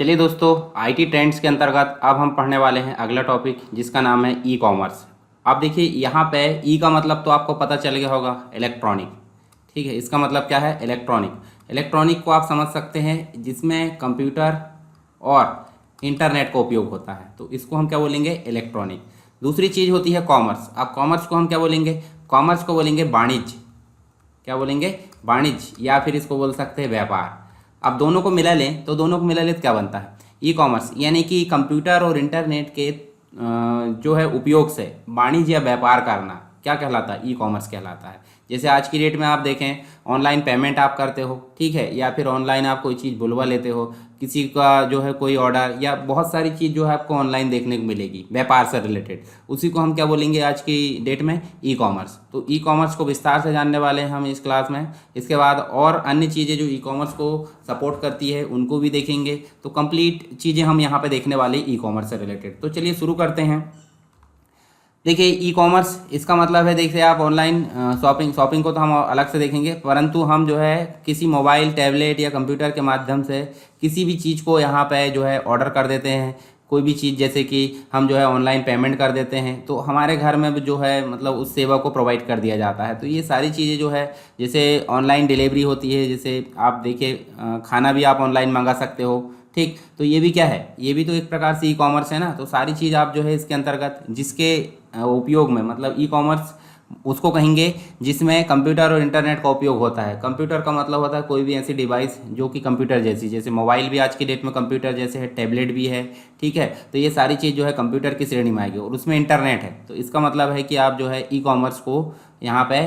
चलिए दोस्तों, IT trends के अंतर्गत अब हम पढ़ने वाले हैं अगला टॉपिक जिसका नाम है ई कॉमर्स। आप देखिए यहाँ पे ई का मतलब तो आपको पता चल गया होगा, इलेक्ट्रॉनिक। ठीक है, इसका मतलब क्या है? इलेक्ट्रॉनिक। इलेक्ट्रॉनिक को आप समझ सकते हैं जिसमें कंप्यूटर और इंटरनेट का उपयोग होता है, तो इसको हम क्या बोलेंगे? इलेक्ट्रॉनिक। दूसरी चीज़ होती है कॉमर्स। अब कॉमर्स को हम क्या बोलेंगे? कॉमर्स को बोलेंगे वाणिज्य। क्या बोलेंगे? वाणिज्य, या फिर इसको बोल सकते हैं व्यापार। अब दोनों को मिला लें तो क्या बनता है? ई कॉमर्स, यानी कि कंप्यूटर और इंटरनेट के जो है उपयोग से वाणिज्य या व्यापार करना क्या कहलाता है? ई कॉमर्स कहलाता है। जैसे आज की डेट में आप देखें, ऑनलाइन पेमेंट आप करते हो, ठीक है, या फिर ऑनलाइन आप कोई चीज़ बुलवा लेते हो, किसी का जो है कोई ऑर्डर, या बहुत सारी चीज़ जो है आपको ऑनलाइन देखने को मिलेगी व्यापार से रिलेटेड, उसी को हम क्या बोलेंगे आज की डेट में? E commerce. तो ई कॉमर्स को विस्तार से जानने वाले हैं हम इस क्लास में। इसके बाद और अन्य चीज़ें जो ई कॉमर्स को सपोर्ट करती है उनको भी देखेंगे। तो कंप्लीट चीज़ें हम यहाँ पे देखने वाले ई कॉमर्स से रिलेटेड। तो चलिए शुरू करते हैं। देखिए, ई कॉमर्स इसका मतलब है, देखिए आप ऑनलाइन शॉपिंग को तो हम अलग से देखेंगे, परंतु हम जो है किसी मोबाइल, टैबलेट या कंप्यूटर के माध्यम से किसी भी चीज़ को यहाँ पे जो है ऑर्डर कर देते हैं। कोई भी चीज़, जैसे कि हम जो है ऑनलाइन पेमेंट कर देते हैं, तो हमारे घर में भी जो है मतलब उस सेवा को प्रोवाइड कर दिया जाता है। तो ये सारी चीज़ें जो है, जैसे ऑनलाइन डिलीवरी होती है, जैसे आप देखिए खाना भी आप ऑनलाइन मंगा सकते हो। ठीक, तो ये भी क्या है? ये भी तो एक प्रकार से ई कॉमर्स है ना। तो सारी चीज़ आप जो है इसके अंतर्गत जिसके उपयोग में, मतलब ई कॉमर्स उसको कहेंगे जिसमें कंप्यूटर और इंटरनेट का उपयोग होता है। कंप्यूटर का मतलब होता है कोई भी ऐसी डिवाइस जो कि कंप्यूटर जैसी, जैसे मोबाइल भी आज की डेट में कंप्यूटर जैसे है, टैबलेट भी है। ठीक है, तो ये सारी चीज़ जो है कंप्यूटर की श्रेणी में आएगी और उसमें इंटरनेट है। तो इसका मतलब है कि आप जो है ई कॉमर्स को यहाँ पे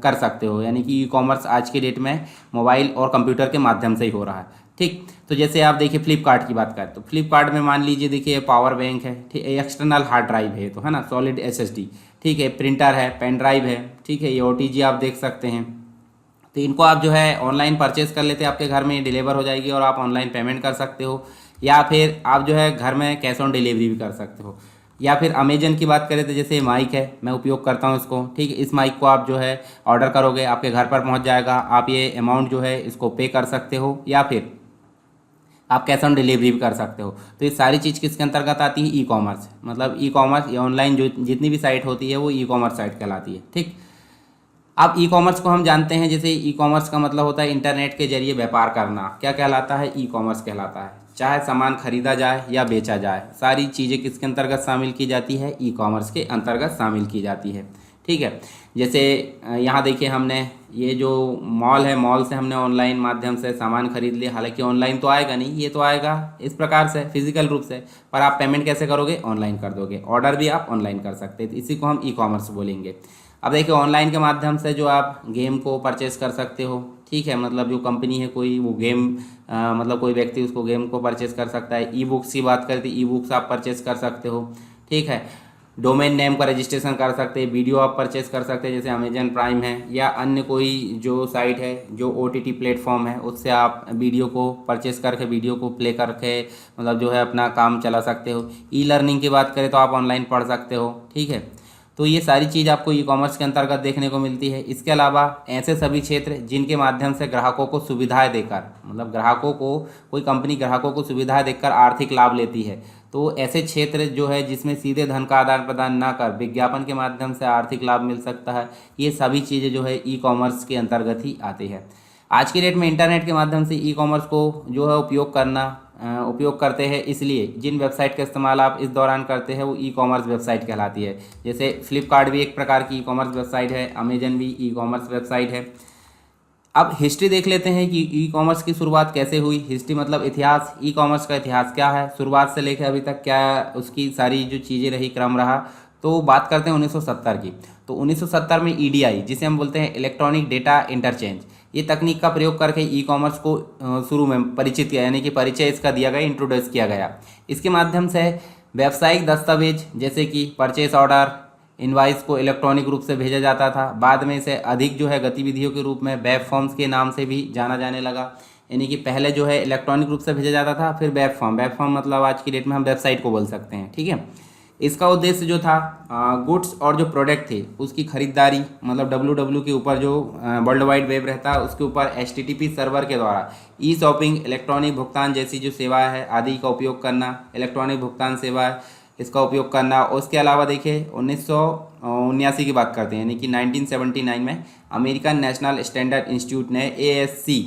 कर सकते हो, यानी कि ई कॉमर्स आज की डेट में मोबाइल और कंप्यूटर के माध्यम से ही हो रहा है। ठीक, तो जैसे आप देखिए फ्लिपकार्ट की बात करें तो फ्लिपकार्ट में मान लीजिए, देखिए पावर बैंक है, ठीक है, एक्सटर्नल हार्ड ड्राइव है, तो है ना, सॉलिड एसएसडी, ठीक है, प्रिंटर है, पेन ड्राइव है, ठीक है, ये ओटीजी आप देख सकते हैं। तो इनको आप जो है ऑनलाइन परचेस कर लेते हैं, आपके घर में डिलीवर हो जाएगी और आप ऑनलाइन पेमेंट कर सकते हो, या फिर आप जो है घर में कैश ऑन डिलीवरी भी कर सकते हो। या फिर अमेजन की बात करें तो जैसे माइक है, मैं उपयोग करता हूँ इसको, ठीक है, इस माइक को आप जो है ऑर्डर करोगे, आपके घर पर पहुँच जाएगा, आप ये अमाउंट जो है इसको पे कर सकते हो, या फिर आप कैश ऑन डिलीवरी भी कर सकते हो। तो ये सारी चीज़ किसके अंतर्गत आती है? E commerce. मतलब ई कॉमर्स या ऑनलाइन जो जितनी भी साइट होती है वो ई कॉमर्स साइट कहलाती है। ठीक, अब ई कॉमर्स को हम जानते हैं, जैसे ई कॉमर्स का मतलब होता है इंटरनेट के जरिए व्यापार करना। क्या कहलाता है? ई कॉमर्स कहलाता है। चाहे सामान खरीदा जाए या बेचा जाए, सारी चीज़ें किसके अंतर्गत शामिल की जाती है? ई कॉमर्स के अंतर्गत शामिल की जाती है। ठीक है, जैसे यहाँ देखिए हमने ये जो मॉल है, मॉल से हमने ऑनलाइन माध्यम से सामान खरीद लिया। हालांकि ऑनलाइन तो आएगा नहीं, ये तो आएगा इस प्रकार से फिजिकल रूप से, पर आप पेमेंट कैसे करोगे? ऑनलाइन कर दोगे। ऑर्डर भी आप ऑनलाइन कर सकते हैं, तो इसी को हम ई कॉमर्स बोलेंगे। अब देखिए ऑनलाइन के माध्यम से जो आप गेम को परचेस कर सकते हो, ठीक है, मतलब जो कंपनी है कोई, वो गेम मतलब कोई व्यक्ति उसको गेम को परचेस कर सकता है। ई बुक्स की बात करें तो ई बुक्स आप परचेस कर सकते हो। ठीक है, डोमेन नेम का रजिस्ट्रेशन कर सकते हैं, वीडियो आप परचेस कर सकते हैं, जैसे अमेजन प्राइम है या अन्य कोई जो साइट है, जो ओटीटी प्लेटफॉर्म है, उससे आप वीडियो को परचेस करके वीडियो को प्ले करके मतलब जो है अपना काम चला सकते हो। ई लर्निंग की बात करें तो आप ऑनलाइन पढ़ सकते हो। ठीक है, तो ये सारी चीज़ आपको ई कॉमर्स के अंतर्गत देखने को मिलती है। इसके अलावा ऐसे सभी क्षेत्र जिनके माध्यम से ग्राहकों को सुविधाएं देकर, मतलब ग्राहकों को, कोई कंपनी ग्राहकों को सुविधाएं देकर आर्थिक लाभ लेती है, तो ऐसे क्षेत्र जो है जिसमें सीधे धन का आदान प्रदान ना कर विज्ञापन के माध्यम से आर्थिक लाभ मिल सकता है, ये सभी चीज़ें जो है ई कॉमर्स के अंतर्गत ही आती है। आज की डेट में इंटरनेट के माध्यम से ई कॉमर्स को जो है उपयोग करते हैं, इसलिए जिन वेबसाइट का इस्तेमाल आप इस दौरान करते हैं वो ई कॉमर्स वेबसाइट कहलाती है। जैसे फ्लिपकार्ट भी एक प्रकार की ई कॉमर्स वेबसाइट है, अमेजन भी ई कॉमर्स वेबसाइट है। अब हिस्ट्री देख लेते हैं कि ई कॉमर्स की शुरुआत कैसे हुई। हिस्ट्री मतलब इतिहास, ई कॉमर्स का इतिहास क्या है, शुरुआत से लेकर अभी तक क्या उसकी सारी जो चीज़ें रही, क्रम रहा। तो बात करते हैं 1970 की। तो 1970 में ईडीआई, जिसे हम बोलते हैं इलेक्ट्रॉनिक डेटा इंटरचेंज, ये तकनीक का प्रयोग करके ई कॉमर्स को शुरू में परिचित किया, यानी कि परिचय इसका दिया गया, इंट्रोड्यूस किया गया। इसके माध्यम से व्यावसायिक दस्तावेज जैसे कि परचेस ऑर्डर, इनवाइस को इलेक्ट्रॉनिक रूप से भेजा जाता था। बाद में इसे अधिक जो है गतिविधियों के रूप में वेब फॉर्म्स के नाम से भी जाना जाने लगा। यानी कि पहले जो है इलेक्ट्रॉनिक रूप से भेजा जाता था, फिर वेब फॉर्म मतलब आज की डेट में हम वेबसाइट को बोल सकते हैं। ठीक है, इसका उद्देश्य जो था गुड्स और जो प्रोडक्ट थे उसकी खरीदारी, मतलब डब्ल्यू के ऊपर जो वर्ल्ड वाइड वेब रहता है उसके ऊपर HTTP सर्वर के द्वारा ई शॉपिंग, इलेक्ट्रॉनिक भुगतान जैसी जो सेवाएं है आदि का उपयोग करना, इलेक्ट्रॉनिक भुगतान सेवा इसका उपयोग करना। और उसके अलावा देखिए 1979 की बात करते हैं, यानी कि 1979 में अमेरिकन नेशनल स्टैंडर्ड इंस्टीट्यूट ने ASC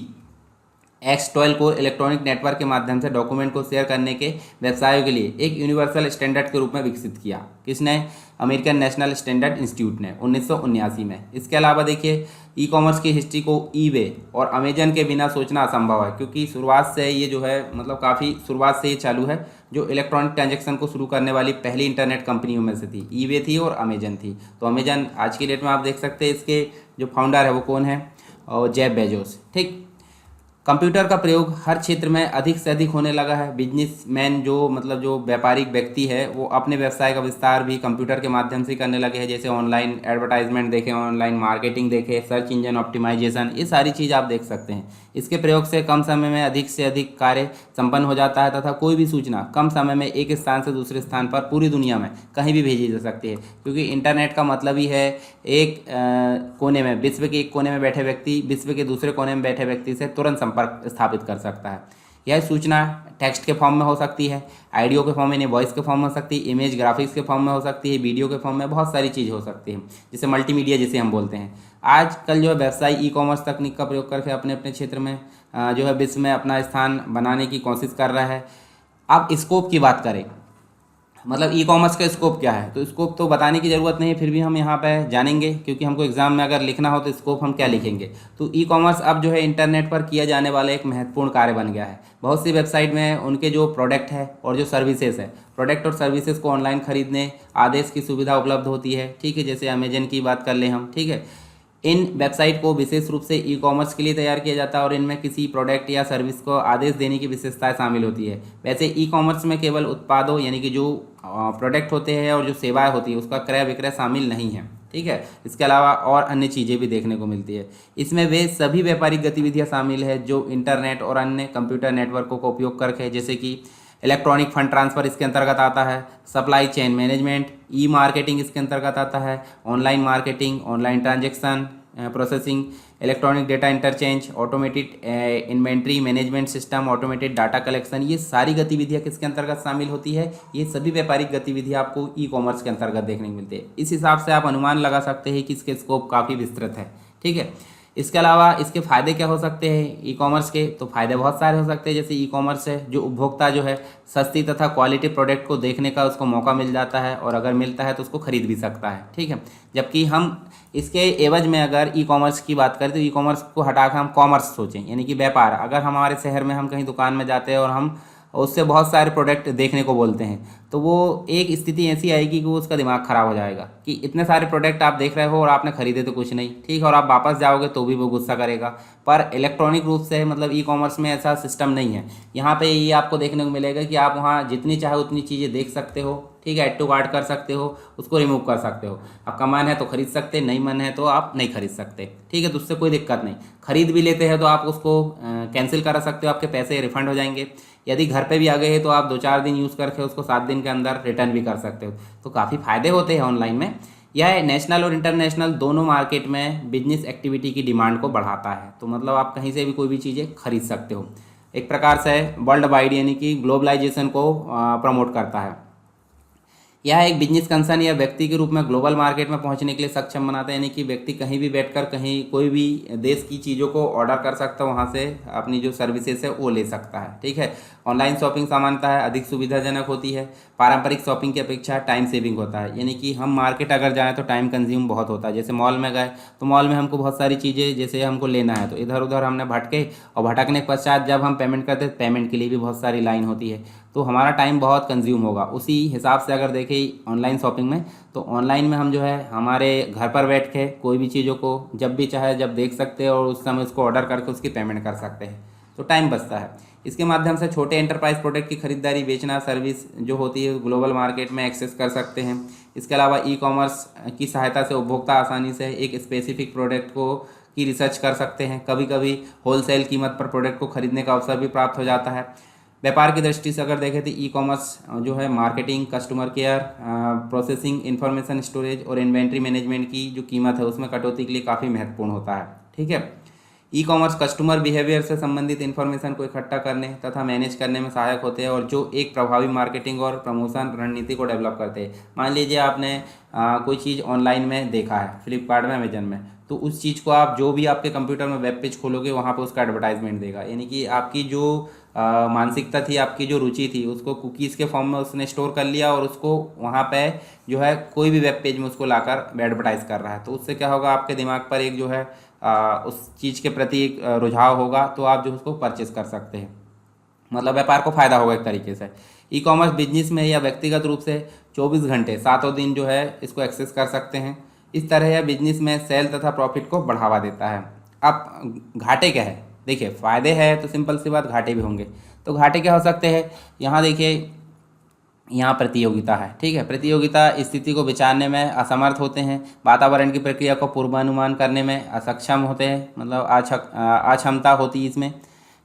X12 को इलेक्ट्रॉनिक नेटवर्क के माध्यम से डॉक्यूमेंट को शेयर करने के व्यवसायों के लिए एक यूनिवर्सल स्टैंडर्ड के रूप में विकसित किया। किसने? अमेरिकन नेशनल स्टैंडर्ड इंस्टीट्यूट ने 1979 में। इसके अलावा देखिए ई कॉमर्स की हिस्ट्री को eBay और अमेजन के बिना सोचना असंभव है, क्योंकि शुरुआत से ये जो है मतलब काफ़ी शुरुआत से ये चालू है। जो इलेक्ट्रॉनिक ट्रांजेक्शन को शुरू करने वाली पहली इंटरनेट कंपनियों में से थी eBay थी और अमेजन थी। तो अमेजन आज की डेट में आप देख सकते हैं इसके जो फाउंडर है वो कौन है, और जेफ बेजोस। ठीक, कंप्यूटर का प्रयोग हर क्षेत्र में अधिक से अधिक होने लगा है। बिजनेसमैन जो मतलब जो व्यापारिक व्यक्ति है वो अपने व्यवसाय का विस्तार भी कंप्यूटर के माध्यम से करने लगे हैं। जैसे ऑनलाइन एडवर्टाइजमेंट देखें, ऑनलाइन मार्केटिंग देखें, सर्च इंजन ऑप्टिमाइजेशन, ये सारी चीज़ आप देख सकते हैं। इसके प्रयोग से कम समय में अधिक से अधिक कार्य संपन्न हो जाता है तथा कोई भी सूचना कम समय में एक स्थान से दूसरे स्थान पर पूरी दुनिया में कहीं भी भेजी जा सकती है, क्योंकि इंटरनेट का मतलब ही है एक कोने में, विश्व के एक कोने में बैठे व्यक्ति विश्व के दूसरे कोने में बैठे व्यक्ति से तुरंत संपर्क स्थापित कर सकता है। यह सूचना टेक्स्ट के फॉर्म में हो सकती है, ऑडियो के फॉर्म में, वॉइस के फॉर्म में हो सकती है, इमेज ग्राफिक्स के फॉर्म में हो सकती है, वीडियो के फॉर्म में, बहुत सारी चीज़ हो सकती है, जिसे मल्टीमीडिया जिसे हम बोलते हैं। आजकल जो है व्यवसाय ई कॉमर्स तकनीक का प्रयोग करके अपने अपने क्षेत्र में जो है विश्व में अपना स्थान बनाने की कोशिश कर रहा है। अब स्कोप की बात करें, मतलब ई कॉमर्स का स्कोप क्या है, तो स्कोप तो बताने की ज़रूरत नहीं है, फिर भी हम यहाँ पे जानेंगे, क्योंकि हमको एग्जाम में अगर लिखना हो तो स्कोप हम क्या लिखेंगे। तो ई कॉमर्स अब जो है इंटरनेट पर किया जाने वाला एक महत्वपूर्ण कार्य बन गया है। बहुत सी वेबसाइट में उनके जो प्रोडक्ट है और जो सर्विसेज है, प्रोडक्ट और सर्विसेज को ऑनलाइन खरीदने आदेश की सुविधा उपलब्ध होती है। ठीक है, जैसे अमेजन की बात कर लें हम। ठीक है, इन वेबसाइट को विशेष रूप से ई कॉमर्स के लिए तैयार किया जाता है और इनमें किसी प्रोडक्ट या सर्विस को आदेश देने की विशेषताएं शामिल होती है। वैसे ई कॉमर्स में केवल उत्पादों यानी कि जो प्रोडक्ट होते हैं और जो सेवाएं होती है उसका क्रय विक्रय शामिल नहीं है। ठीक है, इसके अलावा और अन्य चीज़ें भी देखने को मिलती है। इसमें वे सभी व्यापारिक गतिविधियाँ शामिल है जो इंटरनेट और अन्य कंप्यूटर नेटवर्कों का उपयोग करके, जैसे कि इलेक्ट्रॉनिक फंड ट्रांसफ़र इसके अंतर्गत आता है, सप्लाई चेन मैनेजमेंट, ई मार्केटिंग इसके अंतर्गत आता है, online marketing, online transaction processing, electronic data interchange, automated inventory management system, automated data collection, ये सारी गतिविधियाँ किसके अंतर्गत शामिल होती है? ये सभी व्यापारिक गतिविधियाँ आपको ई कॉमर्स के अंतर्गत देखने को मिलती है। इस हिसाब से आप अनुमान लगा सकते हैं कि इसके स्कोप काफ़ी विस्तृत है। ठीक है, इसके अलावा इसके फ़ायदे क्या हो सकते हैं ई कॉमर्स के? तो फ़ायदे बहुत सारे हो सकते हैं। जैसे ई कॉमर्स है जो उपभोक्ता जो है सस्ती तथा क्वालिटी प्रोडक्ट को देखने का उसको मौका मिल जाता है, और अगर मिलता है तो उसको खरीद भी सकता है। ठीक है, जबकि हम इसके एवज में अगर ई कॉमर्स की बात करें तो ई कॉमर्स को हटाकर हम कॉमर्स सोचें, यानी कि व्यापार। अगर हमारे शहर में हम कहीं दुकान में जाते हैं और हम उससे बहुत सारे प्रोडक्ट देखने को बोलते हैं, तो वो एक स्थिति ऐसी आएगी कि वो उसका दिमाग ख़राब हो जाएगा कि इतने सारे प्रोडक्ट आप देख रहे हो और आपने खरीदे तो कुछ नहीं। ठीक है, और आप वापस जाओगे तो भी वो गुस्सा करेगा। पर इलेक्ट्रॉनिक रूप से मतलब ई कॉमर्स में ऐसा सिस्टम नहीं है। यहाँ पे ये आपको देखने को मिलेगा कि आप वहाँ जितनी चाहे उतनी चीज़ें देख सकते हो। ठीक है, ऐड टू कार्ट कर सकते हो, उसको रिमूव कर सकते हो। आपका मन है तो खरीद सकते, नहीं मन है तो आप नहीं खरीद सकते। ठीक है, तो उससे कोई दिक्कत नहीं। खरीद भी लेते हैं तो आप उसको कैंसिल करा सकते हो, आपके पैसे रिफंड हो जाएंगे। यदि घर पे भी आ गए हैं तो आप 2-4 दिन यूज़ करके उसको 7 दिन के अंदर रिटर्न भी कर सकते हो। तो काफ़ी फ़ायदे होते हैं ऑनलाइन में। यह नेशनल और इंटरनेशनल दोनों मार्केट में बिजनेस एक्टिविटी की डिमांड को बढ़ाता है। तो मतलब आप कहीं से भी कोई भी चीज़ें खरीद सकते हो। एक प्रकार से वर्ल्ड वाइड यानी कि ग्लोबलाइजेशन को प्रमोट करता है। यह एक बिजनेस कंसर्न या व्यक्ति के रूप में ग्लोबल मार्केट में पहुंचने के लिए सक्षम बनाता है, यानी कि व्यक्ति कहीं भी बैठकर कहीं कोई भी देश की चीज़ों को ऑर्डर कर सकता है, वहां से अपनी जो सर्विसेज है वो ले सकता है। ठीक है, ऑनलाइन शॉपिंग सामान्यतः अधिक सुविधाजनक होती है। पारंपरिक शॉपिंग की अपेक्षा टाइम सेविंग होता है, यानी कि हम मार्केट अगर जाएँ तो टाइम कंज्यूम बहुत होता है। जैसे मॉल में गए तो मॉल में हमको बहुत सारी चीज़ें जैसे हमको लेना है तो इधर उधर हमने भटके, और भटकने के पश्चात जब हम पेमेंट करते हैं पेमेंट के लिए भी बहुत सारी लाइन होती है, तो हमारा टाइम बहुत कंज्यूम होगा। उसी हिसाब से अगर देखें ऑनलाइन शॉपिंग में, तो ऑनलाइन में हम जो है हमारे घर पर बैठ के कोई भी चीज़ों को जब भी चाहे जब देख सकते हैं और उस समय उसको ऑर्डर करके उसकी पेमेंट कर सकते हैं, तो टाइम बचता है। इसके माध्यम से छोटे एंटरप्राइज प्रोडक्ट की खरीदारी, बेचना, सर्विस जो होती है ग्लोबल मार्केट में एक्सेस कर सकते हैं। इसके अलावा ई कॉमर्स की सहायता से उपभोक्ता आसानी से एक स्पेसिफिक प्रोडक्ट को की रिसर्च कर सकते हैं। कभी कभी होलसेल कीमत पर प्रोडक्ट को खरीदने का अवसर भी प्राप्त हो जाता है। व्यापार की दृष्टि से अगर देखें तो ई कॉमर्स जो है marketing, customer care, processing, information storage और इन्वेंट्री मैनेजमेंट की जो कीमत है उसमें कटौती के लिए काफ़ी महत्वपूर्ण होता है। ठीक है। ई कॉमर्स कस्टमर बिहेवियर से संबंधित इन्फॉर्मेशन को इकट्ठा करने तथा मैनेज करने में सहायक होते हैं और जो एक प्रभावी मार्केटिंग और प्रमोशन रणनीति को डेवलप करते हैं। मान लीजिए आपने कोई चीज़ ऑनलाइन में देखा है, फ्लिपकार्ट में, अमेजन में, तो उस चीज़ को आप जो भी आपके कंप्यूटर में वेब पेज खोलोगे वहाँ पर उसका एडवर्टाइजमेंट देगा। यानी कि आपकी जो मानसिकता थी, आपकी जो रुचि थी, उसको कुकीज़ के फॉर्म में उसने स्टोर कर लिया और उसको वहाँ पे जो है कोई भी वेब पेज में उसको लाकर एडवर्टाइज कर रहा है। तो उससे क्या होगा, आपके दिमाग पर एक जो है उस चीज़ के प्रति एक रुझाव होगा, तो आप जो उसको परचेस कर सकते हैं। मतलब व्यापार को फ़ायदा होगा एक तरीके से। ई कॉमर्स बिजनेस में या व्यक्तिगत रूप से 24 घंटे सातों दिन जो है इसको एक्सेस कर सकते हैं। इस तरह यह बिजनेस में सेल तथा प्रॉफिट को बढ़ावा देता है। अब घाटे क्या है, देखिए फ़ायदे हैं तो सिंपल सी बात, घाटे भी होंगे। तो घाटे क्या हो सकते हैं, यहाँ देखिए, यहाँ प्रतियोगिता है। ठीक है, प्रतियोगिता स्थिति को विचारने में असमर्थ होते हैं, वातावरण की प्रक्रिया को पूर्वानुमान करने में असक्षम होते हैं, मतलब अक्षमता होती है इसमें।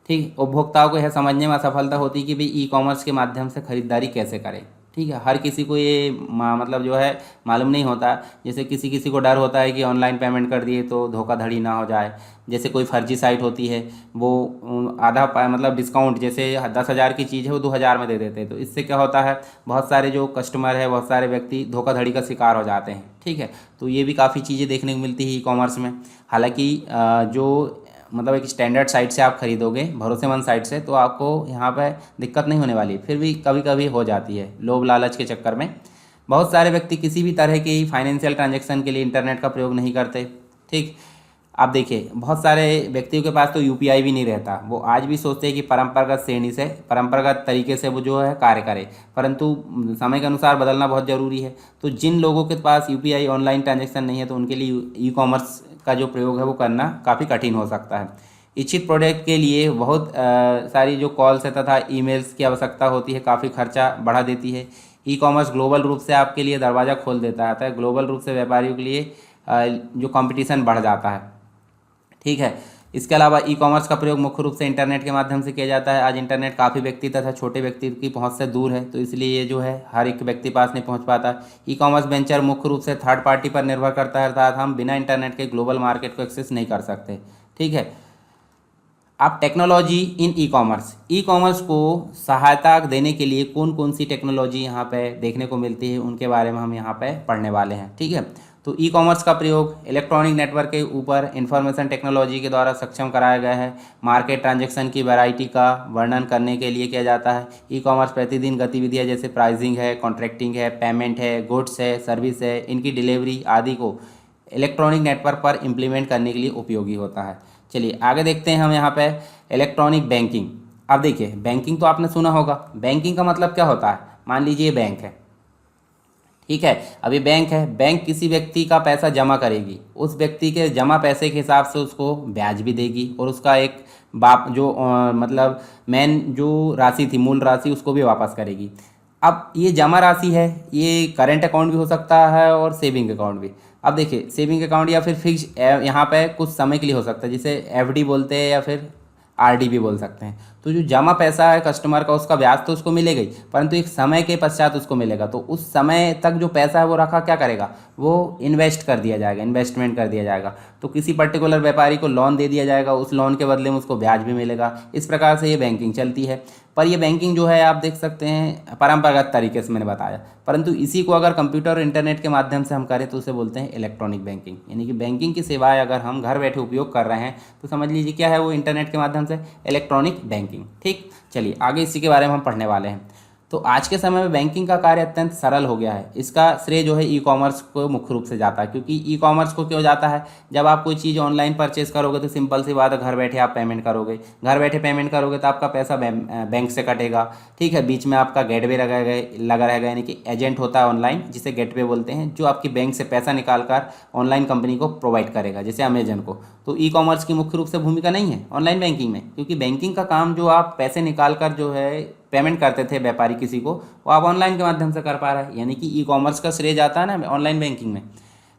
ठीक, उपभोक्ताओं को यह समझने में असफलता होती है कि भाई ई कॉमर्स के माध्यम से खरीदारी कैसे करें। ठीक है, हर किसी को ये मतलब जो है मालूम नहीं होता। जैसे किसी किसी को डर होता है कि ऑनलाइन पेमेंट कर दिए तो धोखाधड़ी ना हो जाए। जैसे कोई फर्जी साइट होती है, वो मतलब डिस्काउंट, जैसे 10,000 की चीज़ है वो 2,000 में दे देते हैं। तो इससे क्या होता है, बहुत सारे जो कस्टमर है, बहुत सारे व्यक्ति धोखाधड़ी का शिकार हो जाते हैं। ठीक है, तो ये भी काफ़ी चीज़ें देखने को मिलती है ई कॉमर्स में। हालांकि जो मतलब एक स्टैंडर्ड साइट से आप खरीदोगे, भरोसेमंद साइट से, तो आपको यहाँ पे दिक्कत नहीं होने वाली। फिर भी कभी कभी हो जाती है लोभ लालच के चक्कर में। बहुत सारे व्यक्ति किसी भी तरह की फाइनेंशियल ट्रांजैक्शन के लिए इंटरनेट का प्रयोग नहीं करते। ठीक, आप देखिए बहुत सारे व्यक्तियों के पास तो यूपीआई भी नहीं रहता। वो आज भी सोचते हैं कि परंपरागत श्रेणी से, परंपरागत तरीके से वो जो है कार्य करे, परंतु समय के अनुसार बदलना बहुत ज़रूरी है। तो जिन लोगों के पास यूपीआई ऑनलाइन ट्रांजैक्शन नहीं है, तो उनके लिए ई कॉमर्स का जो प्रयोग है वो करना काफ़ी कठिन हो सकता है। इच्छित प्रोडक्ट के लिए बहुत सारी जो कॉल्स है तथा ईमेल्स की आवश्यकता होती है, काफ़ी खर्चा बढ़ा देती है। ई कॉमर्स ग्लोबल रूप से आपके लिए दरवाज़ा खोल देता है, अतः ग्लोबल रूप से व्यापारियों के लिए जो कंपटीशन बढ़ जाता है। ठीक है, इसके अलावा ई कॉमर्स का प्रयोग मुख्य रूप से इंटरनेट के माध्यम से किया जाता है। आज इंटरनेट काफ़ी व्यक्ति तथा छोटे व्यक्ति की पहुंच से दूर है, तो इसलिए ये जो है हर एक व्यक्ति पास नहीं पहुंच पाता। ई कॉमर्स वेंचर मुख्य रूप से थर्ड पार्टी पर निर्भर करता है, अर्थात हम बिना इंटरनेट के ग्लोबल मार्केट को एक्सेस नहीं कर सकते। ठीक है, आप टेक्नोलॉजी इन ई कॉमर्स को सहायता देने के लिए कौन कौन सी टेक्नोलॉजी यहाँ पे देखने को मिलती है, उनके बारे में हम यहाँ पे पढ़ने वाले हैं। ठीक है, तो ई कॉमर्स का प्रयोग इलेक्ट्रॉनिक नेटवर्क के ऊपर इंफॉर्मेशन टेक्नोलॉजी के द्वारा सक्षम कराया गया है। मार्केट ट्रांजैक्शन की वैरायटी का वर्णन करने के लिए किया जाता है। ई कॉमर्स प्रतिदिन गतिविधियाँ जैसे प्राइसिंग है, कॉन्ट्रैक्टिंग है, पेमेंट है, गुड्स है, सर्विस है, इनकी डिलीवरी आदि को इलेक्ट्रॉनिक नेटवर्क पर इम्प्लीमेंट करने के लिए उपयोगी होता है। चलिए आगे देखते हैं हम यहाँ पे इलेक्ट्रॉनिक बैंकिंग। अब देखिए, बैंकिंग तो आपने सुना होगा। बैंकिंग का मतलब क्या होता है, मान लीजिए बैंक है। ठीक है, अभी बैंक है, बैंक किसी व्यक्ति का पैसा जमा करेगी, उस व्यक्ति के जमा पैसे के हिसाब से उसको ब्याज भी देगी और उसका एक जो मतलब मेन जो राशि थी, मूल राशि, उसको भी वापस करेगी। अब ये जमा राशि है, ये करंट अकाउंट भी हो सकता है और सेविंग अकाउंट भी। अब देखिए, सेविंग अकाउंट या फिर फिक्स यहाँ पे कुछ समय के लिए हो सकता है, जिसे एफडी बोलते हैं या फिर आरडी भी बोल सकते हैं। तो जो जमा पैसा है कस्टमर का, उसका ब्याज तो उसको मिलेगा ही, परंतु एक समय के पश्चात उसको मिलेगा। तो उस समय तक जो पैसा है वो रखा क्या करेगा, वो इन्वेस्ट कर दिया जाएगा, इन्वेस्टमेंट कर दिया जाएगा। तो किसी पर्टिकुलर व्यापारी को लोन दे दिया जाएगा, उस लोन के बदले में उसको ब्याज भी मिलेगा। इस प्रकार से ये बैंकिंग चलती है। पर ये बैंकिंग जो है आप देख सकते हैं परंपरागत तरीके से मैंने बताया, परंतु इसी को अगर कंप्यूटर और इंटरनेट के माध्यम से हम करें तो उसे बोलते हैं इलेक्ट्रॉनिक बैंकिंग। यानी कि बैंकिंग की सेवाएं अगर हम घर बैठे उपयोग कर रहे हैं तो समझ लीजिए क्या है वो, इंटरनेट के माध्यम से इलेक्ट्रॉनिक बैंकिंग। ठीक, चलिए आगे इसी के बारे में हम पढ़ने वाले हैं। तो आज के समय में बैंकिंग का कार्य अत्यंत सरल हो गया है। इसका श्रेय जो है ई कॉमर्स को मुख्य रूप से जाता है। क्योंकि ई कॉमर्स को क्यों जाता है, जब आप कोई चीज़ ऑनलाइन परचेस करोगे तो सिंपल सी बात है, घर बैठे आप पेमेंट करोगे। घर बैठे पेमेंट करोगे तो आपका पैसा बैंक से कटेगा। ठीक है, बीच में आपका गेटवे लगा रहेगा, यानी कि एजेंट होता है ऑनलाइन, जिसे गेटवे बोलते हैं, जो आपकी बैंक से पैसा निकाल कर ऑनलाइन कंपनी को प्रोवाइड करेगा, जैसे अमेजन को। तो ई कॉमर्स की मुख्य रूप से भूमिका नहीं है ऑनलाइन बैंकिंग में, क्योंकि बैंकिंग का काम जो आप पैसे निकाल कर जो है पेमेंट करते थे व्यापारी किसी को, वो आप ऑनलाइन के माध्यम से कर पा रहे हैं। यानी कि ई कॉमर्स का श्रेय जाता है ना ऑनलाइन बैंकिंग में।